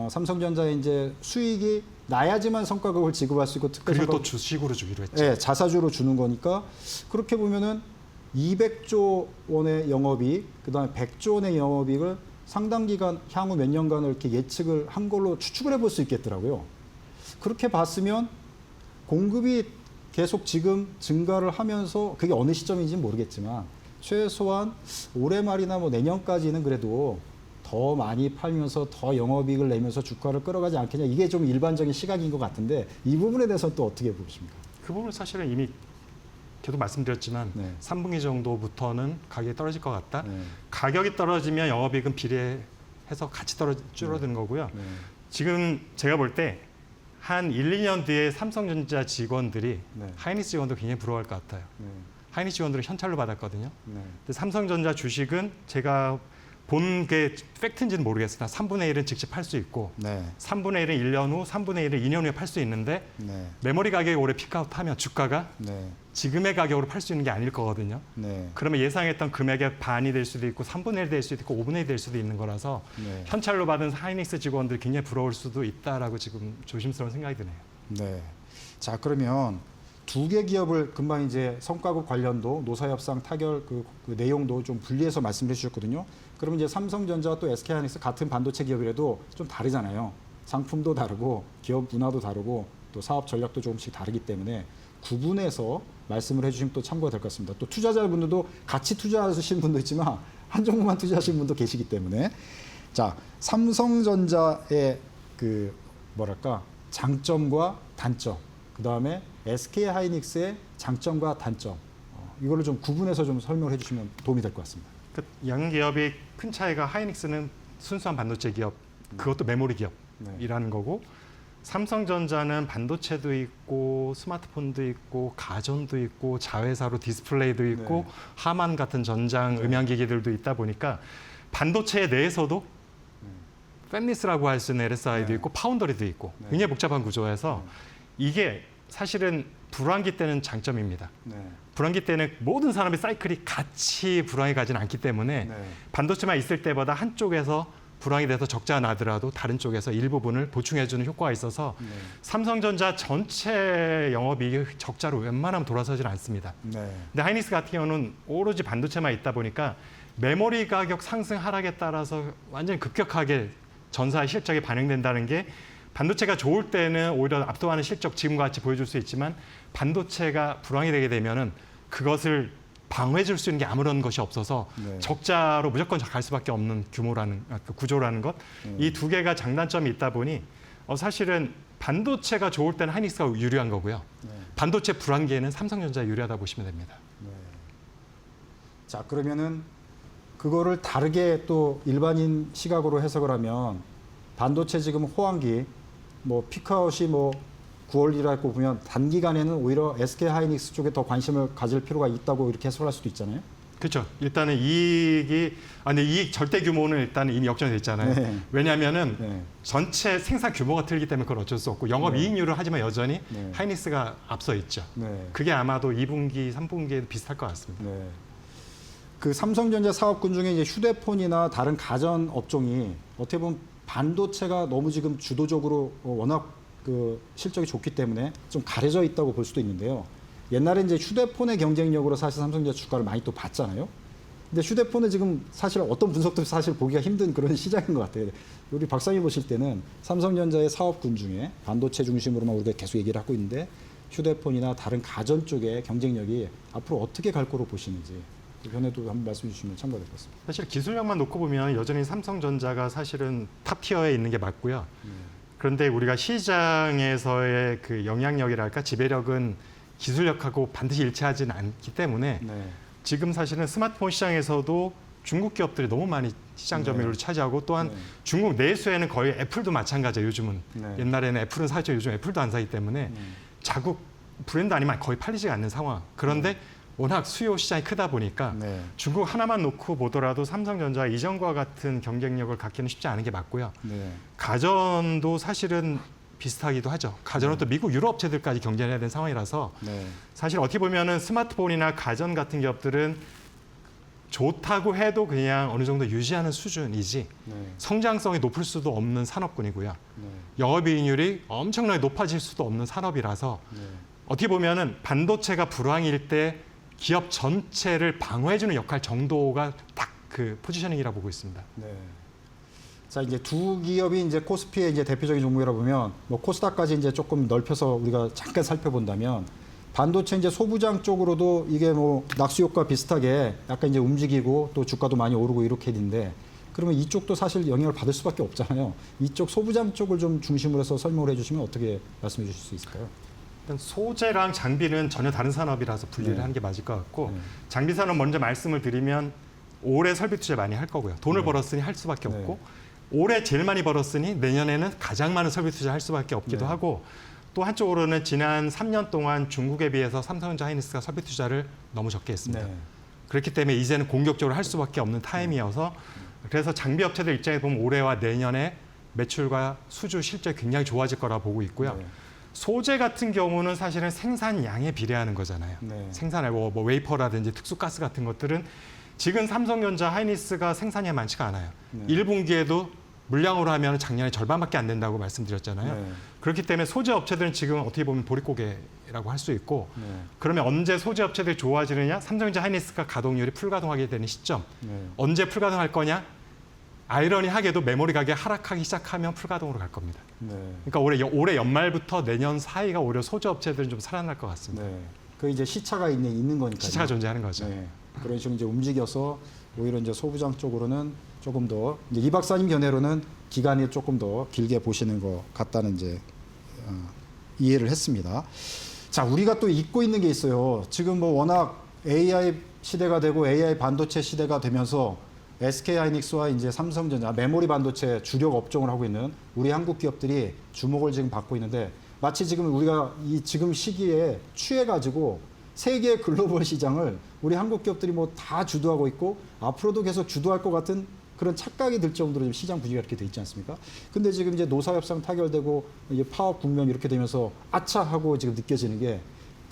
삼성전자의 이제 수익이 나야지만 성과급을 지급할 수 있고 특별 그리고 성과 또 주식으로 주기로 했죠. 네, 자사주로 주는 거니까 그렇게 보면은 200조 원의 영업이익, 그다음에 100조 원의 영업이익을 상당 기간 향후 몇 년간을 이렇게 예측을 한 걸로 추측을 해볼 수 있겠더라고요. 그렇게 봤으면 공급이 계속 지금 증가를 하면서 그게 어느 시점인지는 모르겠지만 최소한 올해 말이나 뭐 내년까지는 그래도 더 많이 팔면서 더 영업이익을 내면서 주가를 끌어가지 않겠냐, 이게 좀 일반적인 시각인 것 같은데 이 부분에 대해서는 또 어떻게 보십니까? 그 부분은 사실은 이미 계속 말씀드렸지만 네. 3분기 정도부터는 가격이 떨어질 것 같다. 네. 가격이 떨어지면 영업이익은 비례해서 같이 줄어드는 거고요. 네. 지금 제가 볼 때 한 1, 2년 뒤에 삼성전자 직원들이 네. 하이닉스 직원도 굉장히 부러워할 것 같아요. 네. 하이닉스 직원들을 현찰로 받았거든요. 네. 근데 삼성전자 주식은 제가 본 게 팩트인지는 모르겠으나 3분의 1은 직접 팔 수 있고 네. 3분의 1은 1년 후, 3분의 1은 2년 후에 팔 수 있는데 네. 메모리 가격이 올해 피크아웃하면 주가가 네. 지금의 가격으로 팔 수 있는 게 아닐 거거든요. 네. 그러면 예상했던 금액의 반이 될 수도 있고 3분의 1 될 수도 있고 5분의 1 될 수도 있는 거라서 네. 현찰로 받은 하이닉스 직원들 굉장히 부러울 수도 있다라고 지금 조심스러운 생각이 드네요. 네. 자, 그러면 두 개 기업을 금방 이제 성과급 관련도 노사협상 타결 그 내용도 좀 분리해서 말씀해 주셨거든요. 그러면 이제 삼성전자와 또 SK하이닉스 같은 반도체 기업이라도 좀 다르잖아요. 상품도 다르고 기업 문화도 다르고 또 사업 전략도 조금씩 다르기 때문에 구분해서 말씀을 해주시면 또 참고가 될 것 같습니다. 또 투자자분들도 같이 투자하시는 분도 있지만 한 종목만 투자하시는 분도 계시기 때문에 자, 삼성전자의 그 뭐랄까 장점과 단점, 그 다음에 SK하이닉스의 장점과 단점, 이거를 좀 구분해서 좀 설명을 해주시면 도움이 될 것 같습니다. 그 양 기업의 큰 차이가 하이닉스는 순수한 반도체 기업, 그것도 메모리 기업이라는 거고 삼성전자는 반도체도 있고 스마트폰도 있고 가전도 있고 자회사로 디스플레이도 있고 네. 하만 같은 전장 음향기기들도 있다 보니까 반도체 내에서도 팹리스라고 할 수 있는 LSI도 네. 있고 파운더리도 있고 네. 굉장히 복잡한 구조여서 이게 사실은 불황기 때는 장점입니다. 네. 불황기 때는 모든 사람의 사이클이 같이 불황이 가지는 않기 때문에 네. 반도체만 있을 때보다 한쪽에서 불황이 돼서 적자가 나더라도 다른 쪽에서 일부분을 보충해주는 효과가 있어서 네. 삼성전자 전체 영업이익이 적자로 웬만하면 돌아서질 않습니다. 네. 근데 하이닉스 같은 경우는 오로지 반도체만 있다 보니까 메모리 가격 상승 하락에 따라서 완전히 급격하게 전사의 실적이 반영된다는 게 반도체가 좋을 때는 오히려 압도하는 실적 지금과 같이 보여줄 수 있지만 반도체가 불황이 되게 되면은 그것을 방어해 줄 수 있는 게 아무런 것이 없어서 네. 적자로 무조건 갈 수밖에 없는 그 구조라는 것. 이 두 개가 장단점이 있다 보니 사실은 반도체가 좋을 때는 하이닉스가 유리한 거고요. 네. 반도체 불황기에는 삼성전자가 유리하다 보시면 됩니다. 네. 자, 그러면은 그거를 다르게 또 일반인 시각으로 해석을 하면 반도체 지금 호황기 뭐 피크아웃이 뭐 9월이라고 보면 단기간에는 오히려 SK하이닉스 쪽에 더 관심을 가질 필요가 있다고 이렇게 해석할 수도 있잖아요. 그렇죠. 일단은 이익이 근데 이익 절대 규모는 일단은 이미 역전돼 있잖아요. 네. 왜냐하면은 네. 전체 생산 규모가 틀리기 때문에 그건 어쩔 수 없고 영업 이익률을 하지만 여전히 네. 하이닉스가 앞서 있죠. 네. 그게 아마도 2분기, 3분기에도 비슷할 것 같습니다. 네. 그 삼성전자 사업군 중에 이제 휴대폰이나 다른 가전 업종이 어떻게 보면 반도체가 너무 지금 주도적으로 워낙 그 실적이 좋기 때문에 좀 가려져 있다고 볼 수도 있는데요. 옛날에 이제 휴대폰의 경쟁력으로 사실 삼성전자 주가를 많이 또 봤잖아요. 근데 휴대폰은 지금 사실 어떤 분석도 사실 보기가 힘든 그런 시장인 것 같아요. 우리 박사님 보실 때는 삼성전자의 사업군 중에 반도체 중심으로만 우리가 계속 얘기를 하고 있는데 휴대폰이나 다른 가전 쪽의 경쟁력이 앞으로 어떻게 갈 거로 보시는지 그 변에도 한번 말씀해 주시면 참고가 될 것 같습니다. 사실 기술력만 놓고 보면 여전히 삼성전자가 사실은 탑 티어에 있는 게 맞고요. 그런데 우리가 시장에서의 그 영향력이랄까 지배력은 기술력하고 반드시 일치하지는 않기 때문에 네. 지금 사실은 스마트폰 시장에서도 중국 기업들이 너무 많이 시장 점유율을 차지하고 또한 네. 중국 내수에는 거의 애플도 마찬가지예요. 요즘은 네. 옛날에는 애플은 사죠. 요즘 애플도 안 사기 때문에 자국 브랜드 아니면 거의 팔리지가 않는 상황. 그런데 워낙 수요 시장이 크다 보니까 네. 중국 하나만 놓고 보더라도 삼성전자 이전과 같은 경쟁력을 갖기는 쉽지 않은 게 맞고요. 네. 가전도 사실은 비슷하기도 하죠. 가전은 또 미국, 유럽 업체들까지 경쟁해야 되는 상황이라서 네. 사실 어떻게 보면은 스마트폰이나 가전 같은 기업들은 좋다고 해도 그냥 어느 정도 유지하는 수준이지 네. 성장성이 높을 수도 없는 산업군이고요. 네. 영업이익률이 엄청나게 높아질 수도 없는 산업이라서 네. 어떻게 보면은 반도체가 불황일 때 기업 전체를 방어해주는 역할 정도가 딱 그 포지셔닝이라 보고 있습니다. 네. 자, 이제 두 기업이 이제 코스피의 이제 대표적인 종목이라 보면 뭐 코스닥까지 이제 조금 넓혀서 우리가 잠깐 살펴본다면 반도체 이제 소부장 쪽으로도 이게 뭐 낙수 효과 비슷하게 약간 이제 움직이고 또 주가도 많이 오르고 이렇게 있는데 그러면 이쪽도 사실 영향을 받을 수밖에 없잖아요. 이쪽 소부장 쪽을 좀 중심으로 해서 설명을 해주시면 어떻게 말씀해 주실 수 있을까요? 일단 소재랑 장비는 전혀 다른 산업이라서 분리를 네. 하는 게 맞을 것 같고 네. 장비 산업 먼저 말씀을 드리면 올해 설비 투자 많이 할 거고요. 돈을 네. 벌었으니 할 수밖에 네. 없고 올해 제일 많이 벌었으니 내년에는 가장 많은 설비 투자 할 수밖에 없기도 네. 하고 또 한쪽으로는 지난 3년 동안 중국에 비해서 삼성전자 하이닉스가 설비 투자를 너무 적게 했습니다. 네. 그렇기 때문에 이제는 공격적으로 할 수밖에 없는 타임이어서 그래서 장비 업체들 입장에 보면 올해와 내년에 매출과 수주 실적이 굉장히 좋아질 거라 보고 있고요. 네. 소재 같은 경우는 사실은 생산량에 비례하는 거잖아요. 네. 생산하고 뭐 웨이퍼라든지 특수가스 같은 것들은 지금 삼성전자 하이닉스가 생산이 많지가 않아요. 네. 1분기에도 물량으로 하면 작년에 절반밖에 안 된다고 말씀드렸잖아요. 네. 그렇기 때문에 소재 업체들은 지금 어떻게 보면 보릿고개라고 할 수 있고 네. 그러면 언제 소재 업체들이 좋아지느냐? 삼성전자 하이닉스가 가동률이 풀가동하게 되는 시점. 네. 언제 풀가동할 거냐? 아이러니하게도 메모리 가격이 하락하기 시작하면 풀가동으로 갈 겁니다. 네. 그러니까 올해 연말부터 내년 사이가 오히려 소재 업체들은 좀 살아날 것 같습니다. 네. 그 이제 시차가 있는 거니까요. 시차가 존재하는 거죠. 네. 그런 식으로 이제 움직여서 오히려 이제 소부장 쪽으로는 조금 더 이제 이 박사님 견해로는 기간이 조금 더 길게 보시는 것 같다는 이제 이해를 했습니다. 자, 우리가 또 잊고 있는 게 있어요. 지금 뭐 워낙 AI 시대가 되고 AI 반도체 시대가 되면서 SK 하이닉스와 이제 삼성전자 메모리 반도체 주력 업종을 하고 있는 우리 한국 기업들이 주목을 지금 받고 있는데 마치 지금 우리가 이 지금 시기에 취해가지고 세계 글로벌 시장을 우리 한국 기업들이 뭐 다 주도하고 있고 앞으로도 계속 주도할 것 같은 그런 착각이 들 정도로 지금 시장 분위기가 이렇게 돼 있지 않습니까? 근데 지금 이제 노사협상 타결되고 이제 파업 국면 이렇게 되면서 아차 하고 지금 느껴지는 게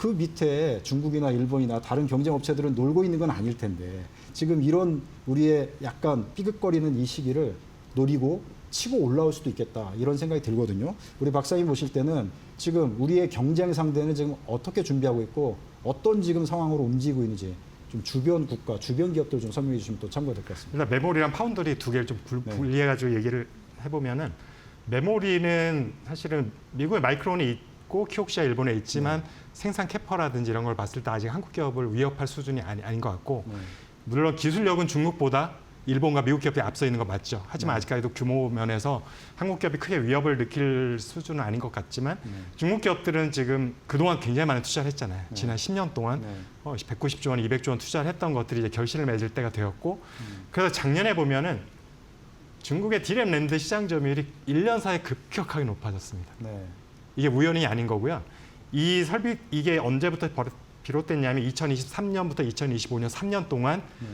그 밑에 중국이나 일본이나 다른 경쟁 업체들은 놀고 있는 건 아닐 텐데 지금 이런 우리의 약간 삐걱거리는 이 시기를 노리고 치고 올라올 수도 있겠다 이런 생각이 들거든요. 우리 박사님 보실 때는 지금 우리의 경쟁 상대는 지금 어떻게 준비하고 있고 어떤 지금 상황으로 움직이고 있는지 좀 주변 국가, 주변 기업들 좀 설명해 주시면 또 참고가 될 것 같습니다. 일단 메모리랑 파운더리 두 개를 좀 네. 분리해가지고 얘기를 해보면은 메모리는 사실은 미국에 마이크론이 있고 키옥시아 일본에 있지만 생산 캐퍼라든지 이런 걸 봤을 때 아직 한국 기업을 위협할 수준이 아닌 것 같고 네. 물론 기술력은 중국보다 일본과 미국 기업이 앞서 있는 거 맞죠. 하지만 네. 아직까지도 규모 면에서 한국 기업이 크게 위협을 느낄 수준은 아닌 것 같지만 중국 기업들은 지금 그동안 굉장히 많은 투자를 했잖아요. 네. 지난 10년 동안 네. 190조 원, 200조 원 투자를 했던 것들이 이제 결실을 맺을 때가 되었고 그래서 작년에 보면은 중국의 디램 랜드 시장 점유율이 1년 사이에 급격하게 높아졌습니다. 네. 이게 우연이 아닌 거고요. 이게 언제부터 비롯됐냐면 2023년부터 2025년 3년 동안 네.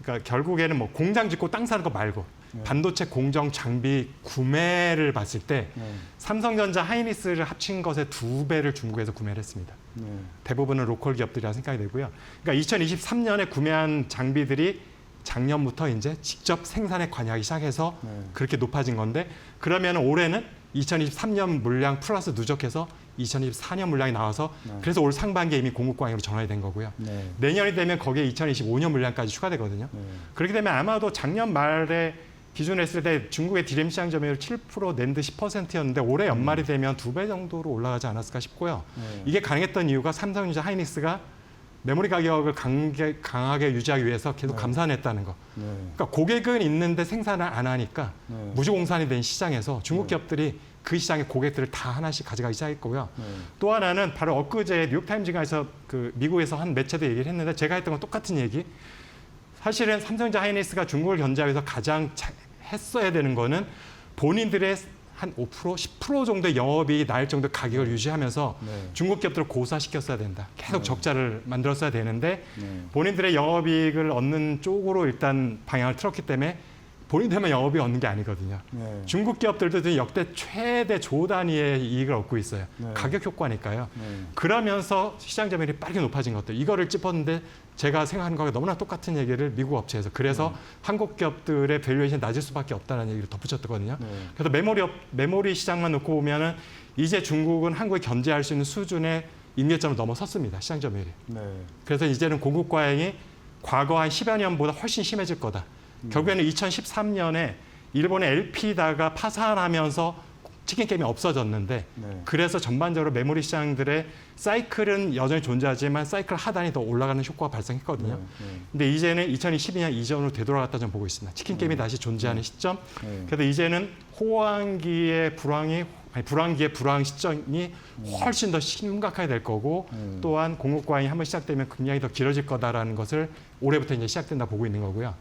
그러니까 결국에는 뭐 공장 짓고 땅 사는 거 말고 네. 반도체 공정 장비 구매를 봤을 때 네. 삼성전자 하이닉스를 합친 것의 2배를 중국에서 구매를 했습니다. 네. 대부분은 로컬 기업들이라 생각이 되고요. 그러니까 2023년에 구매한 장비들이 작년부터 이제 직접 생산에 관여하기 시작해서 네. 그렇게 높아진 건데 그러면 올해는 2023년 물량 플러스 누적해서 2024년 물량이 나와서 네. 그래서 올 상반기에 이미 공급광으로 전환이 된 거고요. 네. 내년이 되면 거기에 2025년 물량까지 추가되거든요. 네. 그렇기 때문에 아마도 작년 말에 기준으로 했을 때 중국의 디램 시장 점유율 7%, 낸드 10%였는데 올해 연말이 되면 2배 정도로 올라가지 않았을까 싶고요. 네. 이게 가능했던 이유가 삼성전자 하이닉스가 메모리 가격을 강하게 유지하기 위해서 계속 네. 감산했다는 거. 네. 그러니까 고객은 있는데 생산을 안 하니까 네. 무주공산이 된 시장에서 중국 네. 기업들이 그 시장의 고객들을 다 하나씩 가져가기 시작했고요. 네. 또 하나는 바로 엊그제 뉴욕타임즈가에서 그 미국에서 한 매체도 얘기를 했는데 제가 했던 건 똑같은 얘기. 사실은 삼성전자 하이닉스가 중국을 견제하기 위해서 가장 했어야 되는 거는 본인들의 한 5%, 10% 정도의 영업이익이 날 정도의 가격을 유지하면서 네. 중국 기업들을 고사시켰어야 된다. 계속 네. 적자를 만들었어야 되는데 네. 본인들의 영업이익을 얻는 쪽으로 일단 방향을 틀었기 때문에 돈이 되면 영업이 얻는 게 아니거든요. 네. 중국 기업들도 지금 역대 최대 조 단위의 이익을 얻고 있어요. 네. 가격 효과니까요. 네. 그러면서 시장 점유율이 빠르게 높아진 것들. 이거를 짚었는데 제가 생각하는 거가 너무나 똑같은 얘기를 미국 업체에서 그래서 한국 기업들의 밸류에이션 낮을 수밖에 없다는 얘기를 덧붙였거든요. 네. 그래서 메모리 시장만 놓고 보면은 이제 중국은 한국에 견제할 수 있는 수준의 임계점을 넘어섰습니다. 시장 점유율이. 네. 그래서 이제는 공급 과잉이 과거 한 10여 년보다 훨씬 심해질 거다. 결국에는 2013년에 일본의 LP다가 파산하면서 치킨 게임이 없어졌는데 네. 그래서 전반적으로 메모리 시장들의 사이클은 여전히 존재하지만 사이클 하단이 더 올라가는 효과가 발생했거든요. 네. 근데 이제는 2012년 이전으로 되돌아갔다 좀 보고 있습니다. 치킨 게임이 다시 존재하는 시점. 네. 그래서 이제는 호황기의 불황기의 불황 시점이 훨씬 더 심각하게 될 거고 또한 공급 과잉이 한번 시작되면 굉장히 더 길어질 거다라는 것을 올해부터 이제 시작된다 보고 있는 거고요.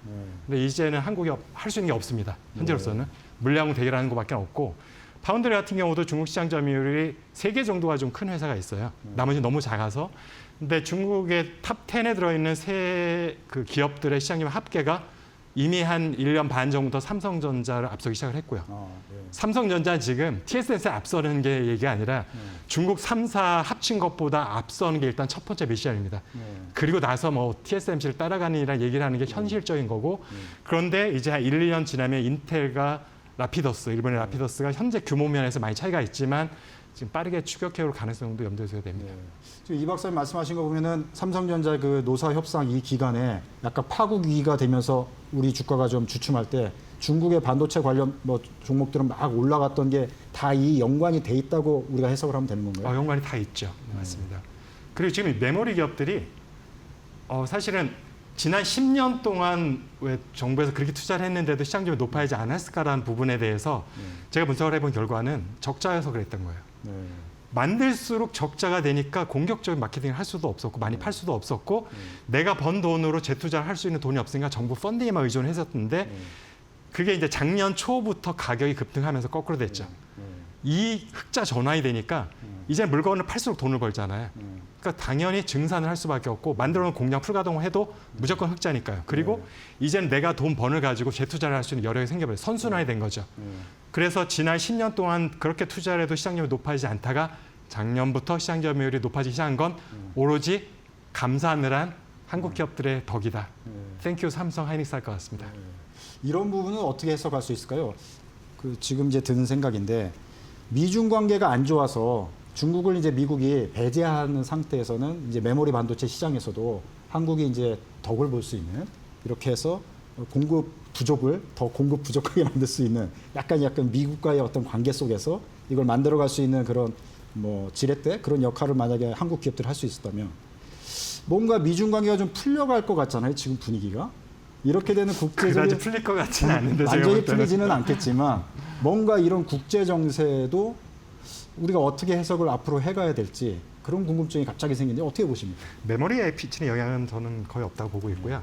근데 이제는 한국이 할 수 있는 게 없습니다. 현재로서는 물량을 대결하는 것밖에 없고 파운드리 같은 경우도 중국 시장 점유율이 3개 정도가 좀 큰 회사가 있어요. 나머지 너무 작아서. 근데 중국의 탑 10에 들어있는 그 기업들의 시장 점유율 합계가 이미 한 1년 반 정도 삼성전자를 앞서기 시작을 했고요. 네. 삼성전자는 지금 TSMC에 앞서는 게 얘기가 아니라 중국 3사 합친 것보다 앞서는 게 일단 첫 번째 미션입니다. 그리고 나서 뭐 TSMC를 따라가느니라 얘기를 하는 게 현실적인 거고 그런데 이제 한 1, 2년 지나면 인텔과 일본의 라피더스가 현재 규모 면에서 많이 차이가 있지만 지금 빠르게 추격해올 가능성도 염두에 둬야 됩니다. 지금 이 박사님 말씀하신 거 보면은 삼성전자 그 노사 협상 이 기간에 약간 파국 위기가 되면서 우리 주가가 좀 주춤할 때 중국의 반도체 관련 뭐 종목들은 막 올라갔던 게 다 이 연관이 돼 있다고 우리가 해석을 하면 되는 건가요? 연관이 다 있죠. 맞습니다. 그리고 지금 이 메모리 기업들이 사실은 지난 10년 동안 왜 정부에서 그렇게 투자를 했는데도 시장 점유율이 높아지지 않았을까라는 부분에 대해서 제가 분석을 해본 결과는 적자여서 그랬던 거예요. 네. 만들수록 적자가 되니까 공격적인 마케팅을 할 수도 없었고 많이 팔 수도 없었고 내가 번 돈으로 재투자를 할 수 있는 돈이 없으니까 정부 펀딩에만 의존했었는데 그게 이제 작년 초부터 가격이 급등하면서 거꾸로 됐죠. 이 흑자 전환이 되니까 이제 물건을 팔수록 돈을 벌잖아요. 그러니까 당연히 증산을 할 수밖에 없고 만들어놓은 공장 풀가동을 해도 무조건 흑자니까요. 그리고 이제는 내가 돈 번을 가지고 재투자를 할 수 있는 여력이 생겨버려요. 선순환이 된 거죠. 그래서 지난 10년 동안 그렇게 투자를 해도 시장 점유율이 높아지지 않다가 작년부터 시장 점유율이 높아지기 시작한 건 오로지 감사하느라 한 한국 기업들의 덕이다. 땡큐 삼성 하이닉스 할 것 같습니다. 이런 부분은 어떻게 해석할 수 있을까요? 그 지금 이제 드는 생각인데 미중 관계가 안 좋아서 중국을 이제 미국이 배제하는 상태에서는 이제 메모리 반도체 시장에서도 한국이 이제 덕을 볼 수 있는 이렇게 해서 공급 부족을 더 공급 부족하게 만들 수 있는 약간 미국과의 어떤 관계 속에서 이걸 만들어갈 수 있는 그런 뭐 지렛대 그런 역할을 만약에 한국 기업들이 할 수 있었다면 뭔가 미중 관계가 좀 풀려갈 것 같잖아요. 지금 분위기가 이렇게 되는 국제적인 그다지 풀릴 것 같지는 않은데 완전히 풀리지는 않겠지만 뭔가 이런 국제 정세도 우리가 어떻게 해석을 앞으로 해가야 될지 그런 궁금증이 갑자기 생기는데 어떻게 보십니까? 메모리에 미치는 영향은 저는 거의 없다고 보고 있고요.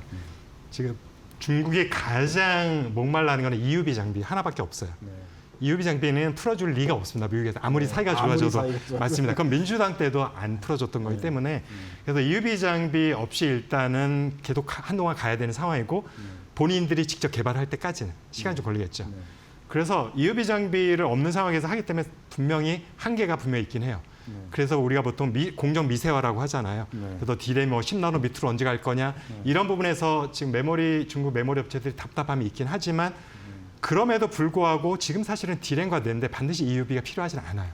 지금 중국이 가장 목말라는 건 EUV 장비 하나밖에 없어요. EUV 장비는 풀어줄 리가 없습니다. 미국에서 아무리 사이가 좋아져도 맞습니다. 그건 민주당 때도 안 풀어줬던 거기 때문에 그래서 EUV 장비 없이 일단은 계속 한동안 가야 되는 상황이고 본인들이 직접 개발할 때까지는 시간이 좀 걸리겠죠. 그래서 EUV 장비를 없는 상황에서 하기 때문에 분명히 한계가 분명히 있긴 해요. 그래서 우리가 보통 공정 미세화라고 하잖아요. 그래서 디램이 10나노 밑으로 언제 갈 거냐 이런 부분에서 지금 중국 메모리 업체들이 답답함이 있긴 하지만 그럼에도 불구하고 지금 사실은 디램과 낸데 반드시 EUV가 필요하지는 않아요.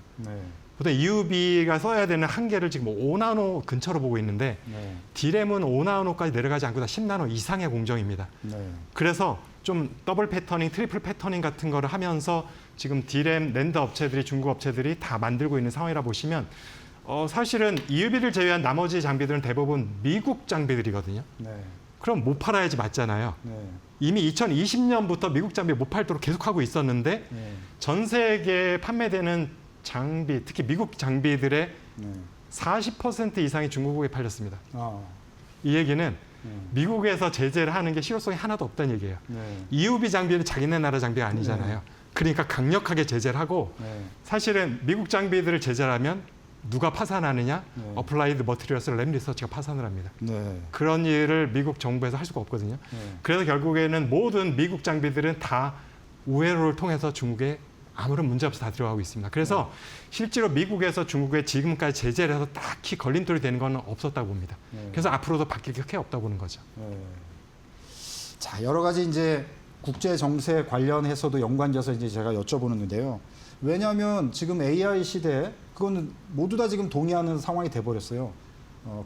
보통 EUV가 써야 되는 한계를 지금 5나노 근처로 보고 있는데 디램은 5나노까지 내려가지 않고 다 10나노 이상의 공정입니다. 그래서 좀 더블 패터닝, 트리플 패터닝 같은 거를 하면서 지금 디램, 낸드 업체들이 중국 업체들이 다 만들고 있는 상황이라 보시면 사실은 EUV를 제외한 나머지 장비들은 대부분 미국 장비들이거든요. 그럼 못 팔아야지 맞잖아요. 이미 2020년부터 미국 장비 못 팔도록 계속하고 있었는데 전 세계에 판매되는 장비, 특히 미국 장비들의 40% 이상이 중국에 팔렸습니다. 이 얘기는 미국에서 제재를 하는 게 실효성이 하나도 없다는 얘기예요. EUV 장비는 자기네 나라 장비가 아니잖아요. 그러니까 강력하게 제재를 하고 사실은 미국 장비들을 제재를 하면 누가 파산하느냐? 네. 어플라이드 머티리얼스 램 리서치가 파산을 합니다. 네. 그런 일을 미국 정부에서 할 수가 없거든요. 네. 그래서 결국에는 모든 미국 장비들은 다 우회로를 통해서 중국에 아무런 문제 없이 다 들어가고 있습니다. 그래서 실제로 미국에서 중국에 지금까지 제재를 해서 딱히 걸림돌이 되는 건 없었다고 봅니다. 네. 그래서 앞으로도 바뀔 게 크게 없다고 보는 거죠. 네. 자, 여러 가지 이제 국제 정세 관련해서도 연관돼서 이제 제가 여쭤보는데요. 왜냐하면 지금 AI 시대 그거는 모두 다 지금 동의하는 상황이 돼 버렸어요.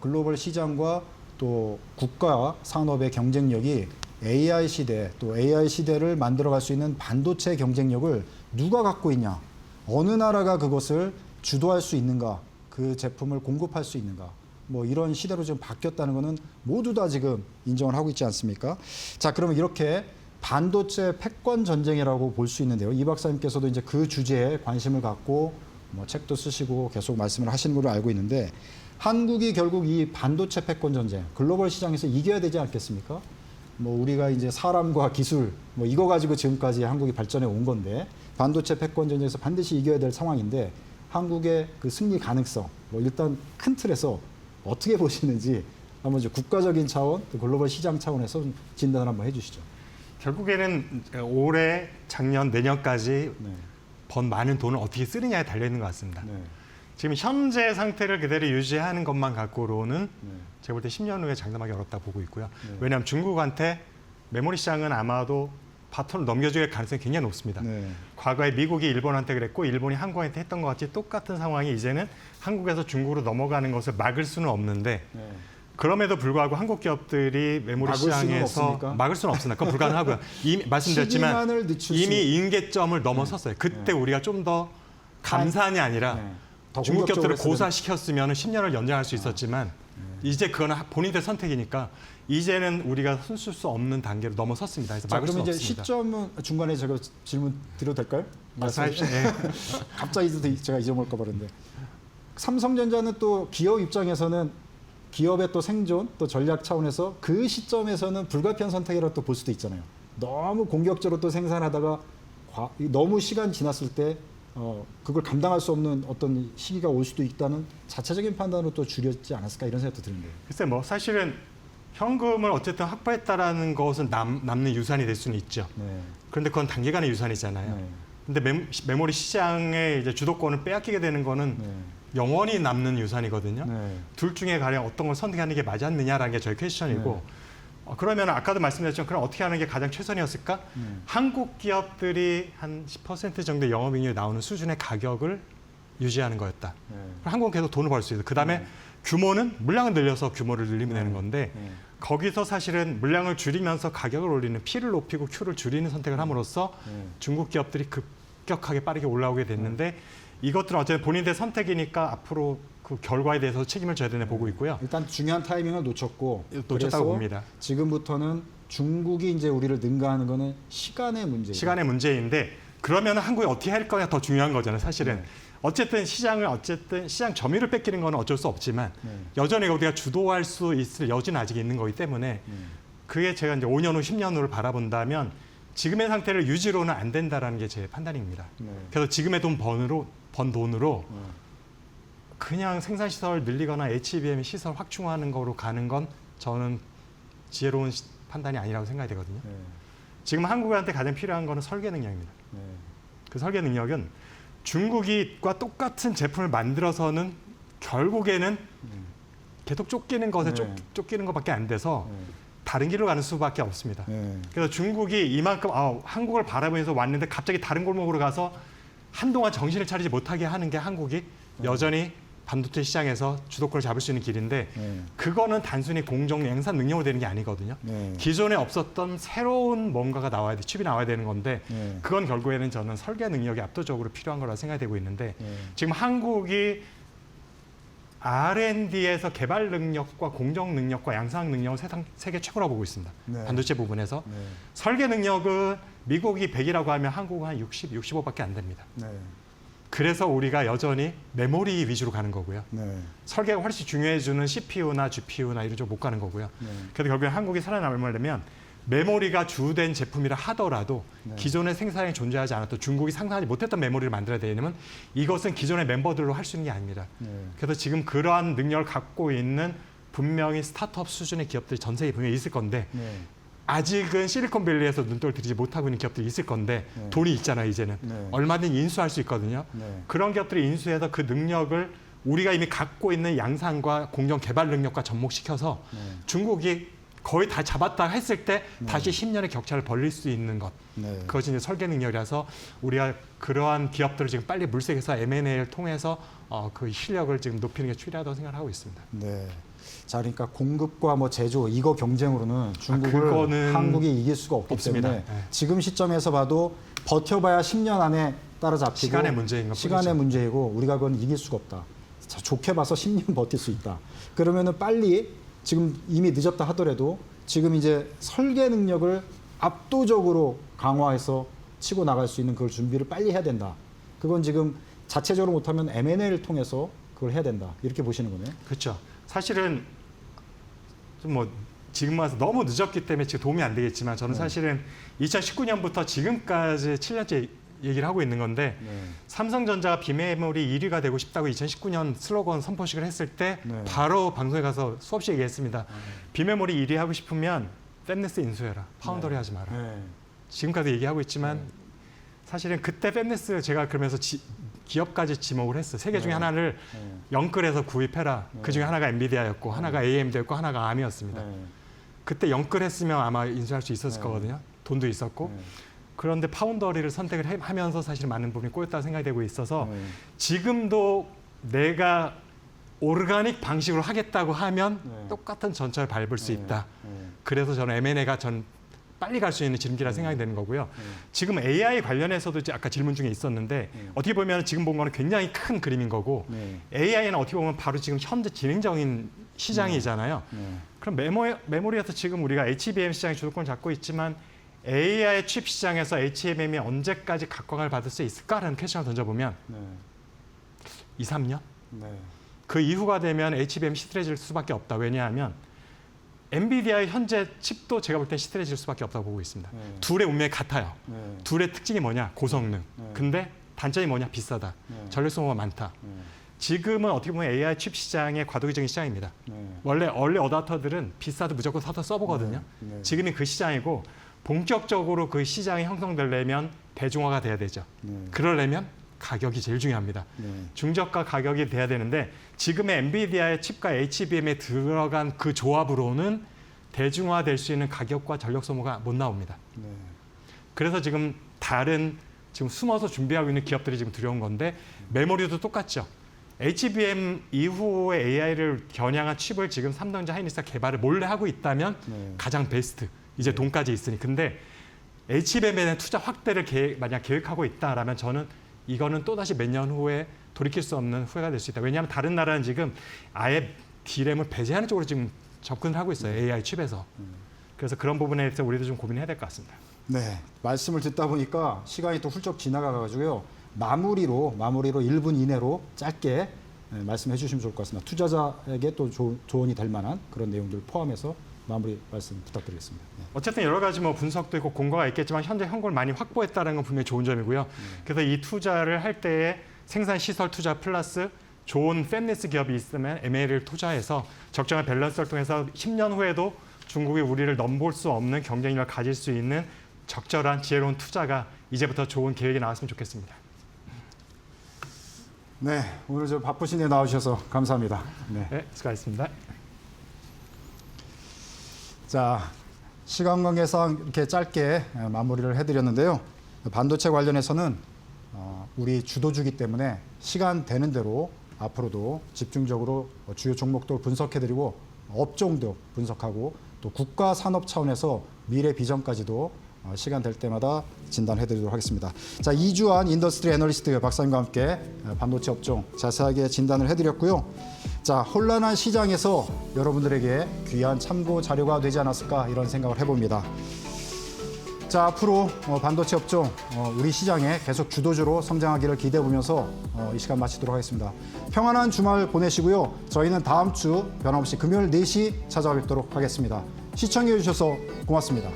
글로벌 시장과 또 국가 산업의 경쟁력이 AI 시대 또 AI 시대를 만들어갈 수 있는 반도체 경쟁력을 누가 갖고 있냐? 어느 나라가 그것을 주도할 수 있는가? 그 제품을 공급할 수 있는가? 뭐 이런 시대로 지금 바뀌었다는 거는 모두 다 지금 인정을 하고 있지 않습니까? 자, 그러면 이렇게 반도체 패권 전쟁이라고 볼 수 있는데요. 이 박사님께서도 이제 그 주제에 관심을 갖고 뭐 책도 쓰시고 계속 말씀을 하시는 걸로 알고 있는데 한국이 결국 이 반도체 패권 전쟁, 글로벌 시장에서 이겨야 되지 않겠습니까? 뭐 우리가 이제 사람과 기술 뭐 이거 가지고 지금까지 한국이 발전해 온 건데 반도체 패권 전쟁에서 반드시 이겨야 될 상황인데 한국의 그 승리 가능성 뭐 일단 큰 틀에서 어떻게 보시는지 한번 이제 국가적인 차원 또 글로벌 시장 차원에서 좀 진단을 한번 해주시죠. 결국에는 올해, 작년, 내년까지 네. 번 많은 돈을 어떻게 쓰느냐에 달려 있는 것 같습니다. 네. 지금 현재 상태를 그대로 유지하는 것만 갖고로는 네. 제가 볼 때 10년 후에 장담하기 어렵다 보고 있고요. 네. 왜냐하면 중국한테 메모리 시장은 아마도 바톤을 넘겨줄 가능성이 굉장히 높습니다. 네. 과거에 미국이 일본한테 그랬고 일본이 한국한테 했던 것 같이 똑같은 상황이 이제는 한국에서 중국으로 넘어가는 것을 막을 수는 없는데 네. 그럼에도 불구하고 한국 기업들이 메모리 막을 수는 시장에서 없습니까? 막을 수는 없습니다. 그건 불가능하고요. 이미 말씀드렸지만 시기만을 늦출 수- 이미 인계점을 넘어섰어요. 그때 우리가 좀 더 감산이 아니라 네. 더 중국 기업들을 공격적으로 고사시켰으면 10년을 연장할 수 있었지만 이제 그거는 본인들 선택이니까 이제는 우리가 손쓸 수 없는 단계로 넘어섰습니다. 그래서 자, 막을 수 그럼 이제 없습니다. 시점은 중간에 제가 질문 드려도 될까요? 말씀하십시오. 예. 갑자기 제가 잊어먹을까 버렸는데 삼성전자는 또 기업 입장에서는 기업의 또 생존 또 전략 차원에서 그 시점에서는 불가피한 선택이라고 또 볼 수도 있잖아요. 너무 공격적으로 또 생산하다가 너무 시간 지났을 때 그걸 감당할 수 없는 어떤 시기가 올 수도 있다는 자체적인 판단으로 또 줄였지 않았을까 이런 생각도 드는데요. 글쎄 뭐 사실은 현금을 어쨌든 확보했다라는 것은 남는 유산이 될 수는 있죠. 네. 그런데 그건 단기간의 유산이잖아요. 네. 근데 메모리 시장의 이제 주도권을 빼앗기게 되는 거는 네. 영원히 남는 유산이거든요. 네. 둘 중에 가장 어떤 걸 선택하는 게 맞았느냐라는 게 저희 퀘스천이고 그러면 아까도 말씀드렸지만 그럼 어떻게 하는 게 가장 최선이었을까? 한국 기업들이 한 10% 정도 영업이익률이 나오는 수준의 가격을 유지하는 거였다. 네. 한국은 계속 돈을 벌 수 있어요. 그다음에 규모는 물량을 늘려서 규모를 늘리면 되는 건데 네. 거기서 사실은 물량을 줄이면서 가격을 올리는 P를 높이고 Q를 줄이는 선택을 함으로써 네. 중국 기업들이 급격하게 빠르게 올라오게 됐는데 이것들은 어쨌든 본인들의 선택이니까 앞으로 그 결과에 대해서 책임을 져야 되는 보고 있고요. 일단 중요한 타이밍을 놓쳤고 놓쳤다고 그래서 봅니다. 지금부터는 중국이 이제 우리를 능가하는 거는 시간의 문제예요. 시간의 문제인데 그러면 한국이 어떻게 할 거냐 더 중요한 거잖아요. 사실은 네. 어쨌든 시장 점유율을 뺏기는 건 어쩔 수 없지만 네. 여전히 우리가 주도할 수 있을 여지는 아직 있는 거기 때문에 그게 제가 이제 5년 후, 10년 후를 바라본다면 지금의 상태를 유지로는 안 된다라는 게 제 판단입니다. 네. 그래서 지금의 번 돈으로 그냥 생산 시설 늘리거나 HBM 시설 확충하는 거로 가는 건 저는 지혜로운 판단이 아니라고 생각이 되거든요. 네. 지금 한국한테 가장 필요한 거는 설계 능력입니다. 네. 그 설계 능력은 중국과 똑같은 제품을 만들어서는 결국에는 계속 쫓기는 것에 네. 쫓기는 것밖에 안 돼서 네. 다른 길로 가는 수밖에 없습니다. 네. 그래서 중국이 이만큼 한국을 바라보면서 왔는데 갑자기 다른 골목으로 가서 한동안 정신을 차리지 못하게 하는 게 한국이 여전히 반도체 시장에서 주도권을 잡을 수 있는 길인데 네. 그거는 단순히 공정 양산 능력으로 되는 게 아니거든요. 네. 기존에 없었던 새로운 뭔가가 나와야 돼, 칩이 나와야 되는 건데 네. 그건 결국에는 저는 설계 능력이 압도적으로 필요한 거라고 생각이 되고 있는데 네. 지금 한국이 R&D에서 개발 능력과 공정 능력과 양상 능력을 세계 최고라고 보고 있습니다. 네. 반도체 부분에서. 네. 설계 능력은 미국이 100이라고 하면 한국은 한 60, 65밖에 안 됩니다. 네. 그래서 우리가 여전히 메모리 위주로 가는 거고요. 네. 설계가 훨씬 중요해주는 CPU나 GPU나 이런 쪽못 가는 거고요. 네. 그래서 결국에 한국이 살아남으려면 메모리가 주된 제품이라 하더라도 네. 기존의 생산에 존재하지 않았던 중국이 상상하지 못했던 메모리를 만들어야 되려면 이것은 기존의 멤버들로 할 수 있는 게 아닙니다. 네. 그래서 지금 그러한 능력을 갖고 있는 분명히 스타트업 수준의 기업들이 전 세계에 분명히 있을 건데 네. 아직은 실리콘밸리에서 눈독을 들이지 못하고 있는 기업들이 있을 건데 네. 돈이 있잖아요, 이제는. 네. 얼마든지 인수할 수 있거든요. 네. 그런 기업들이 인수해서 그 능력을 우리가 이미 갖고 있는 양산과 공정 개발 능력과 접목시켜서 네. 중국이 거의 다 잡았다 했을 때 다시 10년의 격차를 벌릴 수 있는 것. 네. 그것이 이제 설계 능력이라서 우리가 그러한 기업들을 지금 빨리 물색해서 M&A를 통해서 그 실력을 지금 높이는 게 필요하다고 생각하고 있습니다. 네. 자, 그러니까 공급과 뭐 제조 이거 경쟁으로는 중국을 그거는 한국이 이길 수가 없기 없습니다. 때문에 네. 지금 시점에서 봐도 버텨봐야 10년 안에 따라잡히고 시간의 문제인 것 시간의 뿐이죠. 문제이고 우리가 그건 이길 수가 없다. 자, 좋게 봐서 10년 버틸 수 있다. 그러면은 빨리 지금 이미 늦었다 하더라도 지금 이제 설계 능력을 압도적으로 강화해서 치고 나갈 수 있는 그걸 준비를 빨리 해야 된다. 그건 지금 자체적으로 못하면 M&A를 통해서 그걸 해야 된다. 이렇게 보시는 거네요. 그렇죠. 사실은 좀 뭐 지금 와서 너무 늦었기 때문에 지금 도움이 안 되겠지만 저는 네. 사실은 2019년부터 지금까지 7년째 얘기를 하고 있는 건데 네. 삼성전자가 비메모리 1위가 되고 싶다고 2019년 슬로건 선포식을 했을 때 네. 바로 방송에 가서 수없이 얘기했습니다. 비메모리 1위 하고 싶으면 팹리스 인수해라. 파운더리 하지 마라. 네. 지금까지 얘기하고 있지만 사실은 그때 팹리스 제가 그러면서 기업까지 지목을 했어요. 세 개 중에 네. 하나를 네. 영끌해서 구입해라. 네. 그 중에 하나가 엔비디아였고 하나가 AMD였고 하나가 ARM이었습니다. 네. 그때 영끌했으면 아마 인수할 수 있었을 네. 거거든요. 돈도 있었고. 네. 그런데 파운더리를 선택을 하면서 사실 많은 부분이 꼬였다고 생각이 되고 있어서 네. 지금도 내가 오르가닉 방식으로 하겠다고 하면 네. 똑같은 전철을 밟을 수 네. 있다. 네. 그래서 저는 M&A가 전 빨리 갈 수 있는 지름길이라 생각이 되는 거고요. 네. 지금 AI 관련해서도 이제 아까 질문 중에 있었는데 어떻게 보면 지금 본 거는 굉장히 큰 그림인 거고 네. AI는 어떻게 보면 바로 지금 현재 진행적인 시장이잖아요. 네. 그럼 메모리에서 지금 우리가 HBM 시장이 주도권을 잡고 있지만 AI 칩 시장에서 HBM이 언제까지 각광을 받을 수 있을까라는 퀘스천을 던져보면 네. 2, 3년? 네. 그 이후가 되면 HBM 시들해질 수밖에 없다. 왜냐하면 엔비디아의 현재 칩도 제가 볼 땐 시들해질 수밖에 없다고 보고 있습니다. 네. 둘의 운명이 같아요. 네. 둘의 특징이 뭐냐? 고성능. 네. 근데 단점이 뭐냐? 비싸다. 네. 전력 소모가 많다. 네. 지금은 어떻게 보면 AI 칩 시장의 과도기적인 시장입니다. 네. 원래 얼리 어답터들은 비싸도 무조건 사서 써보거든요. 네. 네. 지금이 그 시장이고 본격적으로 그 시장이 형성되려면 대중화가 돼야 되죠. 네. 그러려면 가격이 제일 중요합니다. 네. 중저가 가격이 돼야 되는데 지금의 엔비디아의 칩과 HBM에 들어간 그 조합으로는 대중화될 수 있는 가격과 전력 소모가 못 나옵니다. 네. 그래서 지금 다른 지금 숨어서 준비하고 있는 기업들이 지금 들어온 건데 메모리도 똑같죠. HBM 이후의 AI를 겨냥한 칩을 지금 삼성전자 하이닉스가 개발을 몰래 하고 있다면 네. 가장 베스트. 이제 돈까지 있으니. 근데 HBM에 대한 투자 확대를 만약 계획하고 있다라면 저는 이거는 또다시 몇 년 후에 돌이킬 수 없는 후회가 될 수 있다. 왜냐하면 다른 나라는 지금 아예 D램을 배제하는 쪽으로 지금 접근을 하고 있어요. AI 칩에서. 그래서 그런 부분에 대해서 우리도 좀 고민해야 될 것 같습니다. 네. 말씀을 듣다 보니까 시간이 또 훌쩍 지나가가지고요. 마무리로 1분 이내로 짧게 말씀해 주시면 좋을 것 같습니다. 투자자에게 또 조언이 될 만한 그런 내용들 포함해서 마무리 말씀 부탁드리겠습니다. 네. 어쨌든 여러 가지 뭐 분석도 있고 공고가 있겠지만 현재 현금을 많이 확보했다는 건 분명히 좋은 점이고요. 그래서 이 투자를 할 때에 생산 시설 투자 플러스 좋은 팹리스 기업이 있으면 M&A를 투자해서 적정한 밸런스를 통해서 10년 후에도 중국이 우리를 넘볼 수 없는 경쟁력을 가질 수 있는 적절한 지혜로운 투자가 이제부터 좋은 계획이 나왔으면 좋겠습니다. 네, 오늘 저 바쁘신 데 나오셔서 감사합니다. 네. 네, 수고하셨습니다. 자, 시간 관계상 이렇게 짧게 마무리를 해드렸는데요. 반도체 관련해서는 우리 주도주기 때문에 시간 되는 대로 앞으로도 집중적으로 주요 종목도 분석해드리고 업종도 분석하고 또 국가 산업 차원에서 미래 비전까지도 시간 될 때마다 진단해드리도록 하겠습니다. 자, 이주환 인더스트리 애널리스트 박사님과 함께 반도체 업종 자세하게 진단을 해드렸고요. 자, 혼란한 시장에서 여러분들에게 귀한 참고 자료가 되지 않았을까 이런 생각을 해봅니다. 자, 앞으로 반도체 업종 우리 시장에 계속 주도주로 성장하기를 기대해보면서 이 시간 마치도록 하겠습니다. 평안한 주말 보내시고요. 저희는 다음 주 변함없이 금요일 4시 찾아뵙도록 하겠습니다. 시청해 주셔서 고맙습니다.